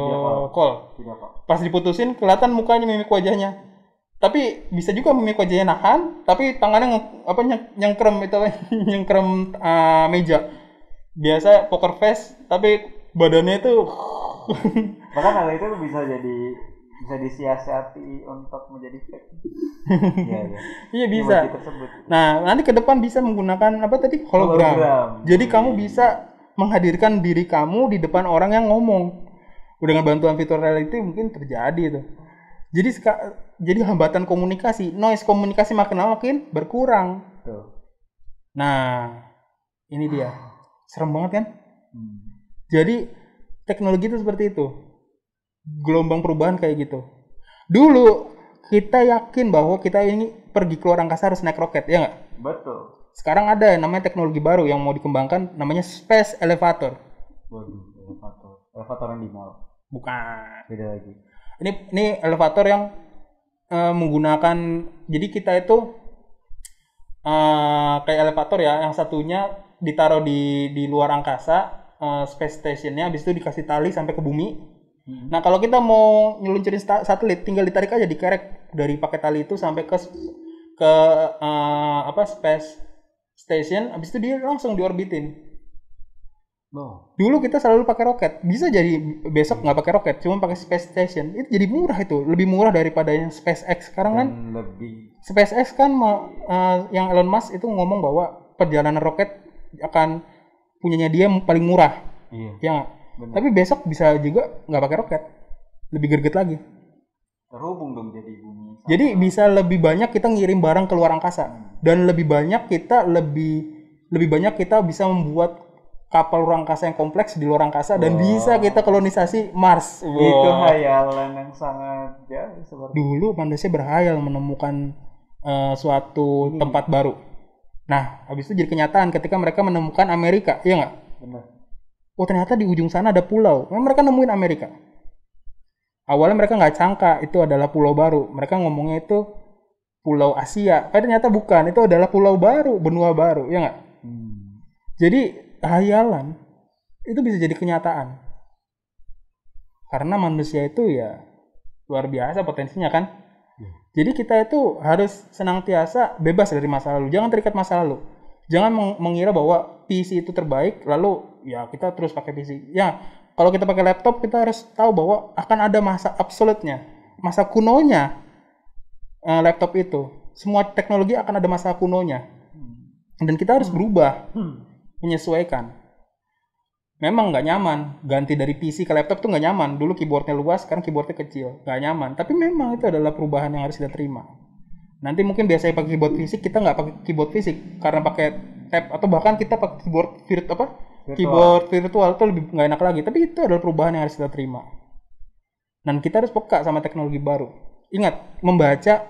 call. Tidak kok. Pas diputusin kelihatan mukanya, mimik wajahnya. Tapi bisa juga mimik wajahnya nahan, tapi tangannya nyengkrem itu nyengkrem meja. Biasa poker face, tapi badannya itu Bahkan hal itu bisa disiasati untuk menjadi fake. Iya, iya. iya bisa. Emoji tersebut. Nah, nanti ke depan bisa menggunakan hologram. Jadi kamu bisa menghadirkan diri kamu di depan orang yang ngomong. Dengan bantuan virtual reality mungkin terjadi itu. Jadi hambatan komunikasi, noise komunikasi makin lama makin berkurang. Tuh. Nah, ini dia. Serem banget kan? Jadi teknologi itu seperti itu. Gelombang perubahan kayak gitu. Dulu kita yakin bahwa kita ini pergi keluar angkasa harus naik roket, ya nggak? Betul. Sekarang ada namanya teknologi baru yang mau dikembangkan, namanya space elevator. Waduh, elevator yang di mall. Bukan. Beda lagi. Ini elevator yang menggunakan, jadi kita itu kayak elevator ya, yang satunya ditaruh di luar angkasa, space stationnya, habis itu dikasih tali sampai ke bumi. Nah kalau kita mau nyeluncurin satelit, tinggal ditarik aja, dikerek dari pakai tali itu sampai ke space station, habis itu dia langsung diorbitin. Dulu kita selalu pakai roket, bisa jadi besok nggak pakai roket, cuma pakai space station. Itu jadi murah, itu lebih murah daripada yang SpaceX sekarang kan. SpaceX kan yang Elon Musk itu ngomong bahwa perjalanan roket akan punyanya dia paling murah. Iya. Ya. Tapi besok bisa juga nggak pakai roket, lebih greget lagi. Terhubung dong jadi bumi. Jadi bisa lebih banyak kita ngirim barang ke luar angkasa, dan lebih banyak kita bisa membuat kapal luar angkasa yang kompleks di luar angkasa, dan bisa kita kolonisasi Mars. Itu hayalan yang sangat Dulu manusia berhayal menemukan suatu tempat baru. Nah, habis itu jadi kenyataan ketika mereka menemukan Amerika, iya nggak? Benar. Oh ternyata di ujung sana ada pulau. Mereka nemuin Amerika. Awalnya mereka nggak sangka itu adalah pulau baru. Mereka ngomongnya itu pulau Asia. Ternyata bukan. Itu adalah pulau baru, benua baru, ya nggak? Jadi hayalan itu bisa jadi kenyataan. Karena manusia itu ya luar biasa potensinya kan. Jadi kita itu harus senantiasa bebas dari masa lalu. Jangan terikat masa lalu. Jangan mengira bahwa PC itu terbaik, lalu ya kita terus pakai PC. Ya, kalau kita pakai laptop, kita harus tahu bahwa akan ada masa absolutnya, masa kunonya laptop itu. Semua teknologi akan ada masa kunonya. Dan kita harus berubah, menyesuaikan. Memang nggak nyaman, ganti dari PC ke laptop tuh nggak nyaman. Dulu keyboardnya luas, sekarang keyboardnya kecil, nggak nyaman. Tapi memang itu adalah perubahan yang harus kita terima. Nanti mungkin biasanya pakai keyboard fisik, kita nggak pakai keyboard fisik karena pakai tab, atau bahkan kita pakai keyboard keyboard virtual itu lebih nggak enak lagi. Tapi itu adalah perubahan yang harus kita terima. Dan kita harus peka sama teknologi baru. Ingat, membaca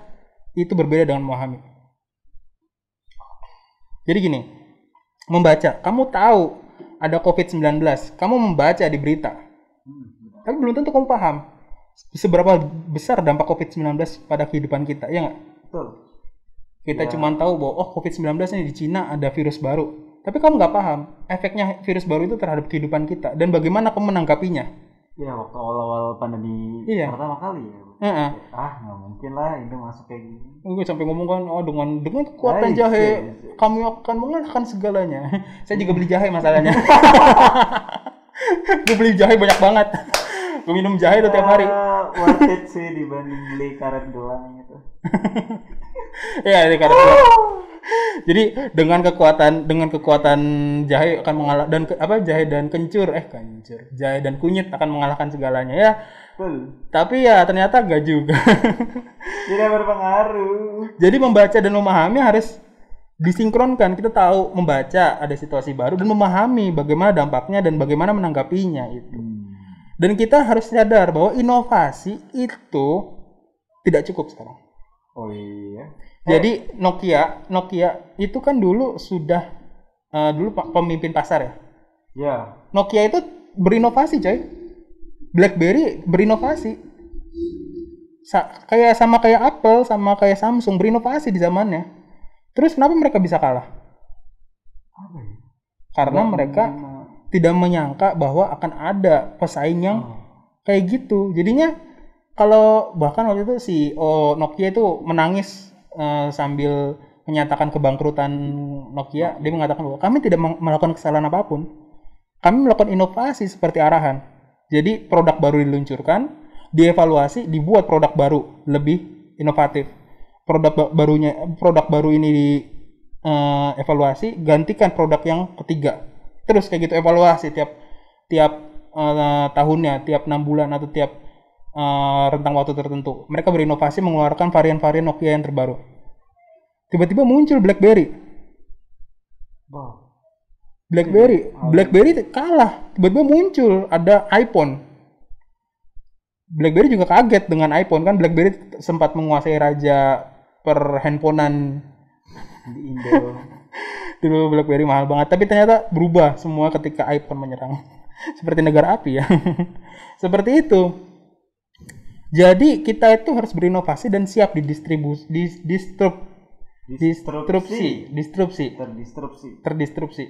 itu berbeda dengan memahami. Jadi gini, membaca, kamu tahu ada COVID-19, kamu membaca di berita, tapi belum tentu kamu paham seberapa besar dampak COVID-19 pada kehidupan kita, ya nggak? Betul. Kita cuma tahu bahwa COVID-19 ini di Cina ada virus baru, tapi kamu nggak paham efeknya virus baru itu terhadap kehidupan kita dan bagaimana kamu menanggapinya. Ya waktu awal-awal pandemi pertama kali ya. Nggak mungkin lah itu masuk kayak gini. Gue sampai ngomong kan, dengan kekuatan jahe kami akan mengalahkan segalanya. Saya juga beli jahe masalahnya. Gue beli jahe banyak banget. Gue minum jahe tuh tiap hari. Worth it sih dibanding beli karet doang gitu. Ya, ini karena jadi dengan kekuatan jahe akan mengalah dan jahe dan jahe dan kunyit akan mengalahkan segalanya ya. Betul. Tapi ya ternyata enggak juga. Tidak berpengaruh. Jadi membaca dan memahami harus disinkronkan. Kita tahu membaca ada situasi baru dan memahami bagaimana dampaknya dan bagaimana menanggapinya itu. Dan kita harus sadar bahwa inovasi itu tidak cukup sekarang. Oh iya. Jadi Nokia itu kan dulu sudah dulu pemimpin pasar ya. Ya. Nokia itu berinovasi, coy. BlackBerry berinovasi. Kayak Apple, sama kayak Samsung berinovasi di zamannya. Terus kenapa mereka bisa kalah? Apa ya? Karena mereka tidak menyangka bahwa akan ada pesaing yang kayak gitu. Jadinya kalau bahkan waktu itu CEO Nokia itu menangis sambil menyatakan kebangkrutan Nokia. Dia mengatakan bahwa kami tidak melakukan kesalahan apapun. Kami melakukan inovasi seperti arahan. Jadi produk baru diluncurkan, dievaluasi, dibuat produk baru lebih inovatif. Produk baru ini dievaluasi, gantikan produk yang ketiga. Terus kayak gitu evaluasi tiap tahunnya, tiap 6 bulan atau tiap rentang waktu tertentu. Mereka berinovasi mengeluarkan varian-varian Nokia yang terbaru. Tiba-tiba muncul BlackBerry. Wow. BlackBerry kalah. Tiba-tiba muncul ada iPhone. BlackBerry juga kaget dengan iPhone, kan BlackBerry sempat menguasai raja perhandphonean Di Indo. Dulu BlackBerry mahal banget, tapi ternyata berubah semua ketika iPhone menyerang. Seperti negara api ya. Seperti itu. Jadi kita itu harus berinovasi dan siap terdistrupsi.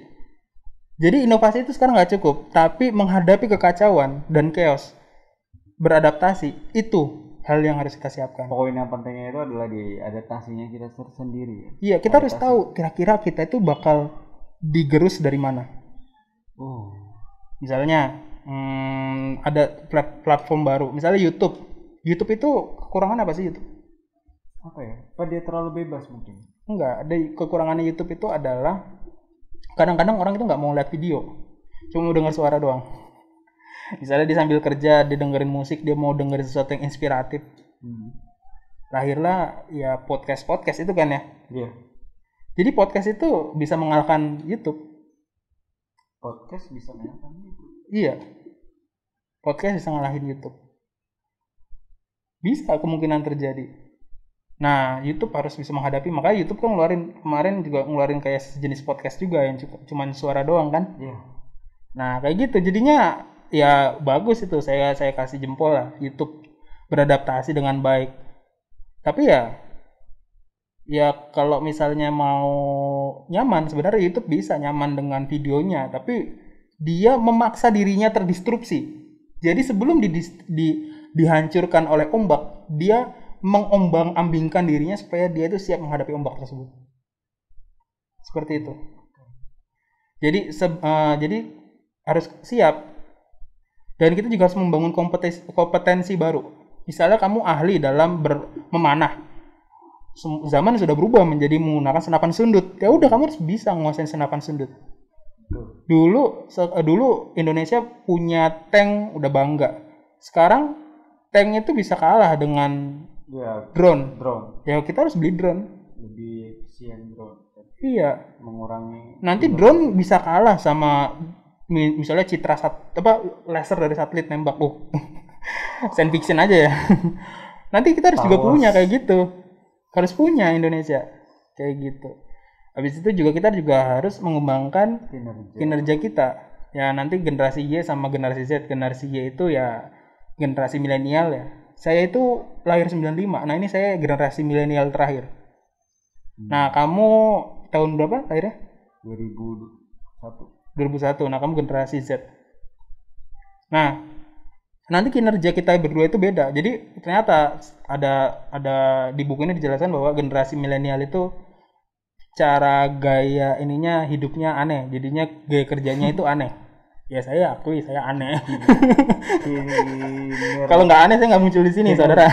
Jadi inovasi itu sekarang nggak cukup, tapi menghadapi kekacauan dan chaos, beradaptasi itu hal yang harus kita siapkan. Poin yang pentingnya itu adalah di adaptasinya kita sendiri. Iya, kita harus tahu kira-kira kita itu bakal digerus dari mana. Misalnya ada platform baru, misalnya YouTube. YouTube itu kekurangan apa sih YouTube? Apa ya? Apa dia terlalu bebas mungkin? Enggak, ada kekurangannya YouTube itu adalah kadang-kadang orang itu nggak mau lihat video, cuma mau dengar suara doang. Misalnya dia sambil kerja, dia dengerin musik, dia mau dengerin sesuatu yang inspiratif. Lahirlah ya podcast itu kan ya. Iya. Jadi podcast itu bisa mengalahkan YouTube. Podcast bisa mengalahkan YouTube. Iya. Podcast bisa ngalahin YouTube. Bisa kemungkinan terjadi. Nah, YouTube harus bisa menghadapi, makanya YouTube kan kemarin juga ngeluarin kayak sejenis podcast juga yang cuman suara doang kan. Iya. Nah, kayak gitu. Jadinya ya bagus itu, saya kasih jempol lah, YouTube beradaptasi dengan baik. Tapi ya kalau misalnya mau nyaman, sebenarnya YouTube bisa nyaman dengan videonya, tapi dia memaksa dirinya terdistrupsi. Jadi sebelum dihancurkan oleh ombak, dia mengombang-ambingkan dirinya supaya dia itu siap menghadapi ombak tersebut. Seperti itu. Jadi harus siap. Dan kita juga harus membangun kompetensi baru. Misalnya kamu ahli dalam memanah. Zaman sudah berubah menjadi menggunakan senapan sundut. Ya udah, kamu harus bisa menguasai senapan sundut. Dulu Indonesia punya tank udah bangga. Sekarang tank itu bisa kalah dengan drone. Ya kita harus beli drone. Lebih efisien drone. Iya. Mengurangi. Nanti drone bisa kalah sama misalnya laser dari satelit nembak. Science fiction aja ya. Nanti kita harus juga punya kayak gitu. Harus punya Indonesia kayak gitu. Habis itu juga kita harus mengembangkan kinerja kita. Ya nanti generasi Y sama generasi Z. Generasi Y itu ya generasi milenial ya. Saya itu lahir 95. Nah, ini saya generasi milenial terakhir. Nah, kamu tahun berapa lahirnya? 2001. Nah, kamu generasi Z. Nah, nanti kinerja kita berdua itu beda. Jadi ternyata ada di buku ini dijelaskan bahwa generasi milenial itu cara gaya hidupnya aneh. Jadinya gaya kerjanya itu aneh. Ya saya akui saya aneh. Kinerja, Kalau nggak aneh saya nggak muncul di sini, saudara.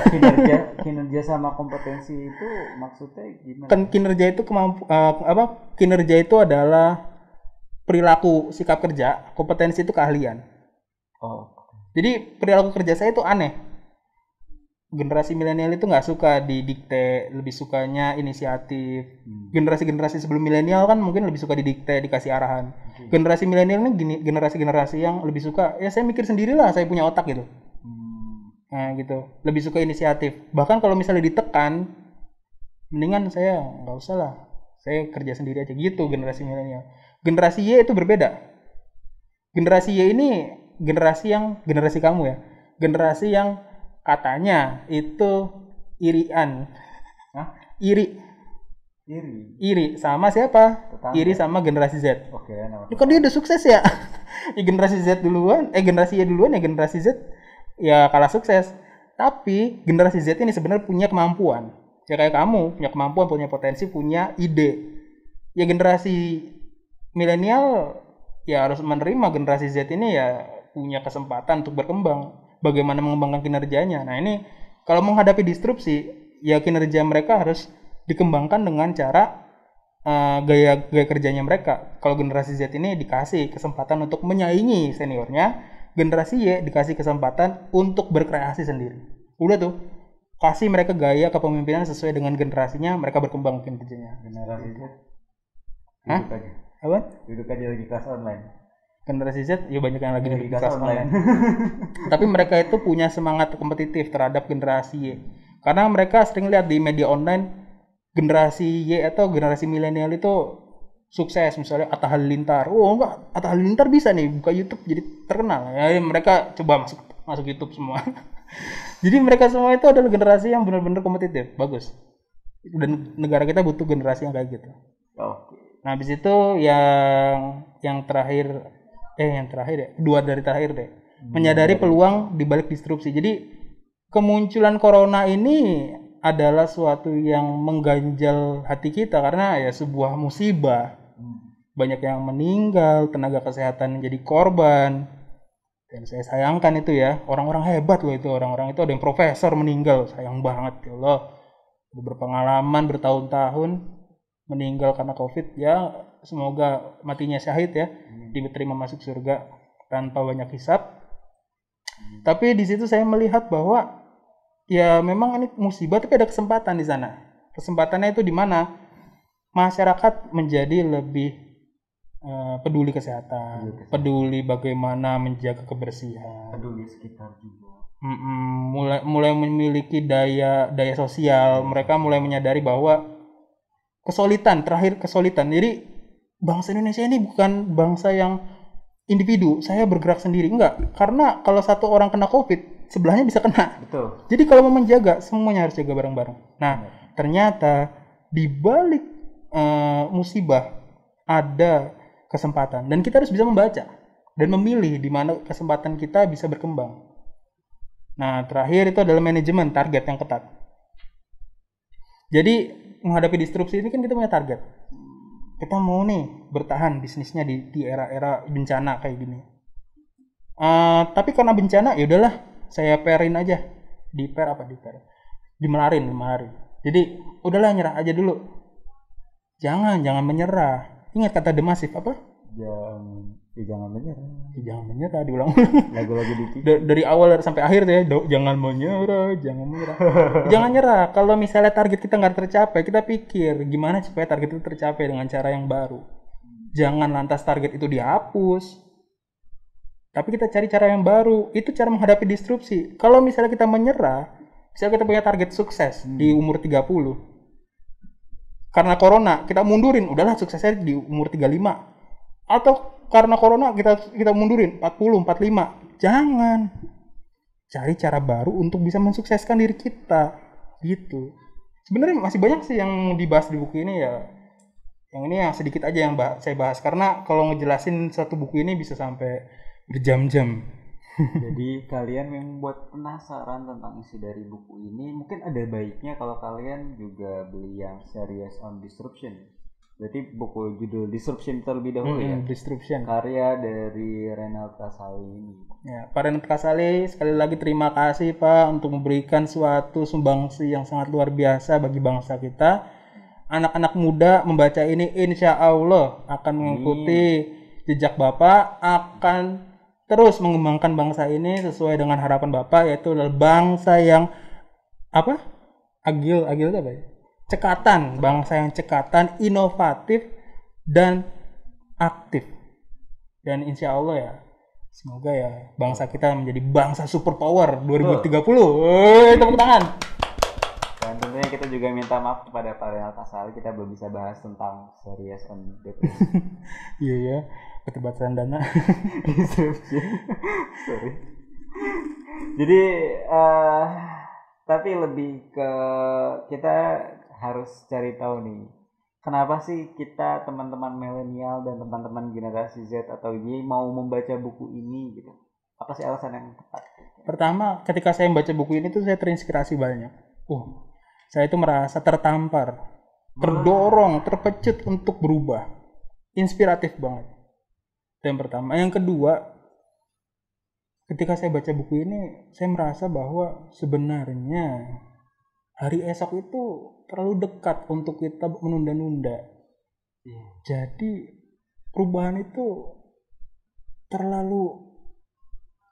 kinerja sama kompetensi itu maksudnya gimana? Kan kinerja itu kinerja itu adalah perilaku sikap kerja, kompetensi itu keahlian. Oh, Jadi perilaku kerja saya itu aneh. Generasi milenial itu nggak suka didikte, lebih sukanya inisiatif. Generasi-generasi sebelum milenial kan mungkin lebih suka didikte, dikasih arahan. Generasi milenial ini generasi-generasi yang lebih suka, ya saya mikir sendirilah, saya punya otak gitu. Nah gitu, lebih suka inisiatif. Bahkan kalau misalnya ditekan, mendingan saya nggak usah lah, saya kerja sendiri aja gitu. Generasi milenial. Generasi Y itu berbeda. Generasi Y ini generasi kamu ya, generasi yang katanya itu irian. Hah? Iri sama siapa? Tetangga. Iri sama generasi Z. Oke, Ini kan dia udah sukses ya. Ya generasi Z duluan, generasi Y duluan, ya generasi Z ya kalah sukses. Tapi generasi Z ini sebenarnya punya kemampuan. Ya kayak kamu punya kemampuan, punya potensi, punya ide. Ya generasi milenial ya harus menerima generasi Z ini ya punya kesempatan untuk berkembang. Bagaimana mengembangkan kinerjanya. Nah ini kalau menghadapi disrupsi, ya kinerja mereka harus dikembangkan dengan cara gaya kerjanya mereka. Kalau generasi Z ini dikasih kesempatan untuk menyaingi seniornya, generasi Y dikasih kesempatan untuk berkreasi sendiri. Udah tuh, kasih mereka gaya kepemimpinan sesuai dengan generasinya, mereka berkembang kinerjanya. Generasi Z Hah? duduk aja. Apa? Duduk aja lagi kelas online. Generasi Z ya banyak yang lagi di kelas kelas online. Tapi mereka itu punya semangat kompetitif terhadap generasi Y. Karena mereka sering lihat di media online generasi Y atau generasi milenial itu sukses, misalnya Atta Halilintar. Oh enggak, Atta Halilintar bisa nih buka YouTube jadi terkenal. Ya mereka coba masuk YouTube semua. Jadi mereka semua itu adalah generasi yang benar-benar kompetitif, bagus. Dan negara kita butuh generasi yang kayak gitu. Oke. Nah, habis itu yang terakhir ya, dua dari terakhir deh. Menyadari peluang di balik disrupsi. Jadi kemunculan corona ini adalah suatu yang mengganjal hati kita karena ya sebuah musibah. Banyak yang meninggal, tenaga kesehatan menjadi korban. Dan saya sayangkan itu ya, orang-orang hebat loh itu, orang-orang itu ada yang profesor meninggal, sayang banget ya Allah. Berpengalaman bertahun-tahun meninggal karena Covid, ya semoga matinya syahid ya, diterima masuk surga tanpa banyak hisab. Tapi di situ saya melihat bahwa ya memang ini musibah tapi ada kesempatan di sana. Kesempatannya itu di mana masyarakat menjadi lebih peduli kesehatan, peduli bagaimana menjaga kebersihan, peduli sekitar juga. Mulai memiliki daya sosial. Mereka mulai menyadari bahwa kesulitan. Jadi bangsa Indonesia ini bukan bangsa yang individu, saya bergerak sendiri, enggak. Karena kalau satu orang kena COVID, sebelahnya bisa kena. Betul. Jadi kalau mau menjaga, semuanya harus jaga bareng-bareng. Nah, ternyata di balik musibah ada kesempatan dan kita harus bisa membaca dan memilih di mana kesempatan kita bisa berkembang. Nah, terakhir itu adalah manajemen target yang ketat. Jadi menghadapi disrupsi ini kan kita punya target. Kita mau nih bertahan bisnisnya di era-era bencana kayak gini. Tapi karena bencana ya udahlah, saya parin aja. Dimelarin. Jadi udahlah, nyerah aja dulu. Jangan menyerah. Ingat kata The Massive apa? Jangan menyerah, diulang-ulang. Lagu-lagu dikit. Dari awal sampai akhir tuh ya, jangan menyerah. Jangan nyerah. Kalau misalnya target kita nggak tercapai, kita pikir gimana supaya target itu tercapai dengan cara yang baru. Jangan lantas target itu dihapus. Tapi kita cari cara yang baru. Itu cara menghadapi disrupsi. Kalau misalnya kita menyerah, misalnya kita punya target sukses di umur 30. Karena corona, kita mundurin. Udahlah, suksesnya di umur 35. Atau karena corona kita mundurin 40, 45. Jangan. Cari cara baru untuk bisa mensukseskan diri kita. Gitu. Sebenarnya masih banyak sih yang dibahas di buku ini ya. Yang ini yang sedikit aja yang saya bahas. Karena kalau ngejelasin satu buku ini bisa sampai berjam-jam. Jadi kalian yang buat penasaran tentang isi dari buku ini, mungkin ada baiknya kalau kalian juga beli yang Series on Disruption. Berarti buku judul Disruption terlebih dahulu ya. Disruption. Karya dari Renald Kasali ini. Ya, Pak Renald Kasali, sekali lagi terima kasih Pak untuk memberikan suatu sumbangsi yang sangat luar biasa bagi bangsa kita. Anak-anak muda membaca ini insya Allah akan mengikuti jejak Bapak, akan terus mengembangkan bangsa ini sesuai dengan harapan Bapak, yaitu adalah bangsa yang apa? Agil itu apa ya? Cekatan, bangsa yang cekatan, inovatif dan aktif. Dan insya Allah ya, semoga ya bangsa kita menjadi bangsa superpower 2030. Woi, tepuk tangan. Dan tentunya kita juga minta maaf kepada Pak Renald Kasali, kita belum bisa bahas tentang series on depresi. Iya ya, keterbatasan dana. Sorry. Jadi tapi lebih ke kita harus cari tahu nih, kenapa sih kita teman-teman milenial dan teman-teman generasi Z atau Y mau membaca buku ini gitu? Apa sih alasan yang tepat? Pertama, ketika saya membaca buku ini tuh saya terinspirasi banyak. Saya itu merasa tertampar, terdorong, terpecut untuk berubah. Inspiratif banget. Itu yang pertama. Yang kedua, ketika saya baca buku ini, saya merasa bahwa sebenarnya hari esok itu terlalu dekat untuk kita menunda-nunda. Jadi perubahan itu terlalu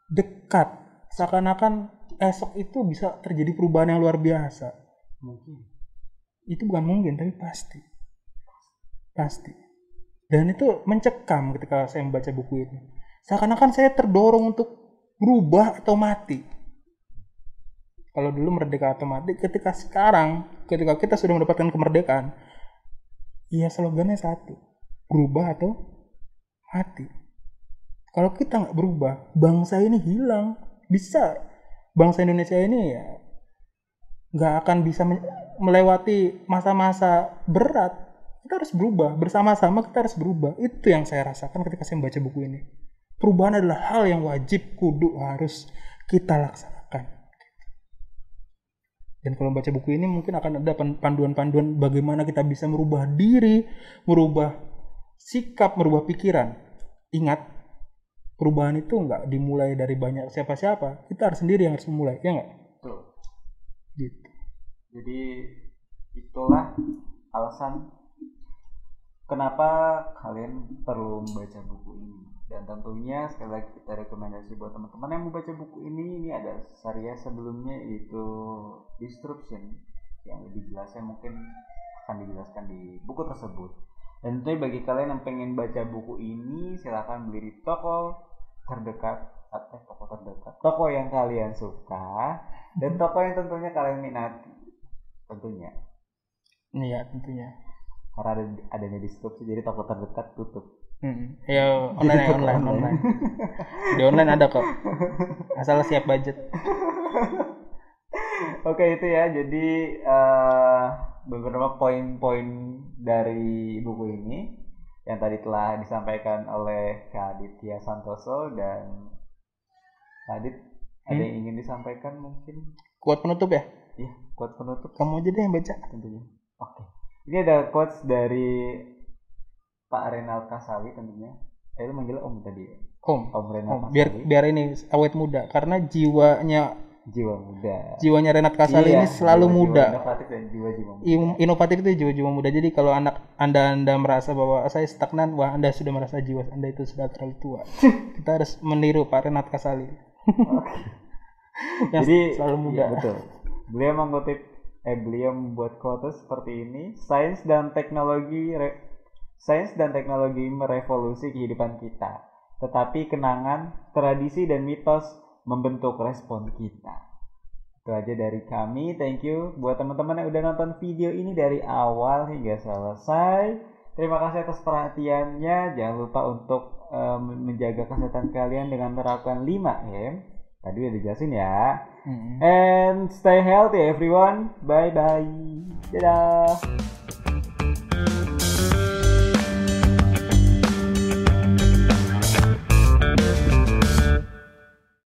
dekat. Seakan-akan esok itu bisa terjadi perubahan yang luar biasa. Mungkin. Itu bukan mungkin, tapi pasti. Pasti. Dan itu mencekam ketika saya membaca buku ini. Seakan-akan saya terdorong untuk berubah atau mati. Kalau dulu merdeka atau mati, ketika kita sudah mendapatkan kemerdekaan, ya slogannya satu, berubah atau mati. Kalau kita nggak berubah, bangsa ini hilang. Bisa bangsa Indonesia ini ya nggak akan bisa melewati masa-masa berat. Kita harus berubah, bersama-sama kita harus berubah. Itu yang saya rasakan ketika saya membaca buku ini. Perubahan adalah hal yang wajib, kudu, harus kita laksanakan. Dan kalau membaca buku ini mungkin akan ada panduan-panduan bagaimana kita bisa merubah diri, merubah sikap, merubah pikiran. Ingat, perubahan itu nggak dimulai dari banyak siapa-siapa. Kita harus sendiri yang harus memulai, ya nggak? Betul. Gitu. Jadi itulah alasan kenapa kalian perlu membaca buku ini. Dan tentunya sekali lagi kita rekomendasi buat teman-teman yang membaca buku ini ada series sebelumnya, yaitu Disruption, yang lebih jelasnya mungkin akan dijelaskan di buku tersebut. Dan tentunya bagi kalian yang pengen baca buku ini, silakan beli di toko terdekat, toko yang kalian suka dan toko yang tentunya kalian minati, tentunya. Iya, tentunya. Karena adanya Disruption, jadi toko terdekat tutup. Ya online. Di online ada kok, asal siap budget. Oke, itu ya. Jadi beberapa poin-poin dari buku ini yang tadi telah disampaikan oleh Kak Aditya Santoso. Dan Kak Adit, ada yang ingin disampaikan mungkin? Quote penutup ya? Iya, quote penutup. Kamu aja deh yang baca. Tentunya. Oke. Ini ada quotes dari Pak Renald Kasali tentunya. Lu manggil Om tadi ya? Om Renald Kasali. Biar ini awet muda, karena jiwanya muda. Jiwanya Renald Kasali ini selalu muda. Inovatif dan jiwa muda. Inovatif itu jiwa muda. Jadi kalau Anda merasa bahwa saya stagnan, wah Anda sudah merasa jiwa Anda itu sudah terlalu tua. Kita harus meniru Pak Renald Kasali. Jadi selalu muda. Ya, betul. Beliau membuat quotes seperti ini. Sains dan teknologi merevolusi kehidupan kita, tetapi kenangan, tradisi, dan mitos membentuk respon kita. Itu aja dari kami. Thank you buat teman-teman yang udah nonton video ini dari awal hingga selesai. Terima kasih atas perhatiannya. Jangan lupa untuk menjaga kesehatan kalian dengan menerapkan 5M. Tadi udah dijelasin ya. And stay healthy everyone. Bye bye. Dadah.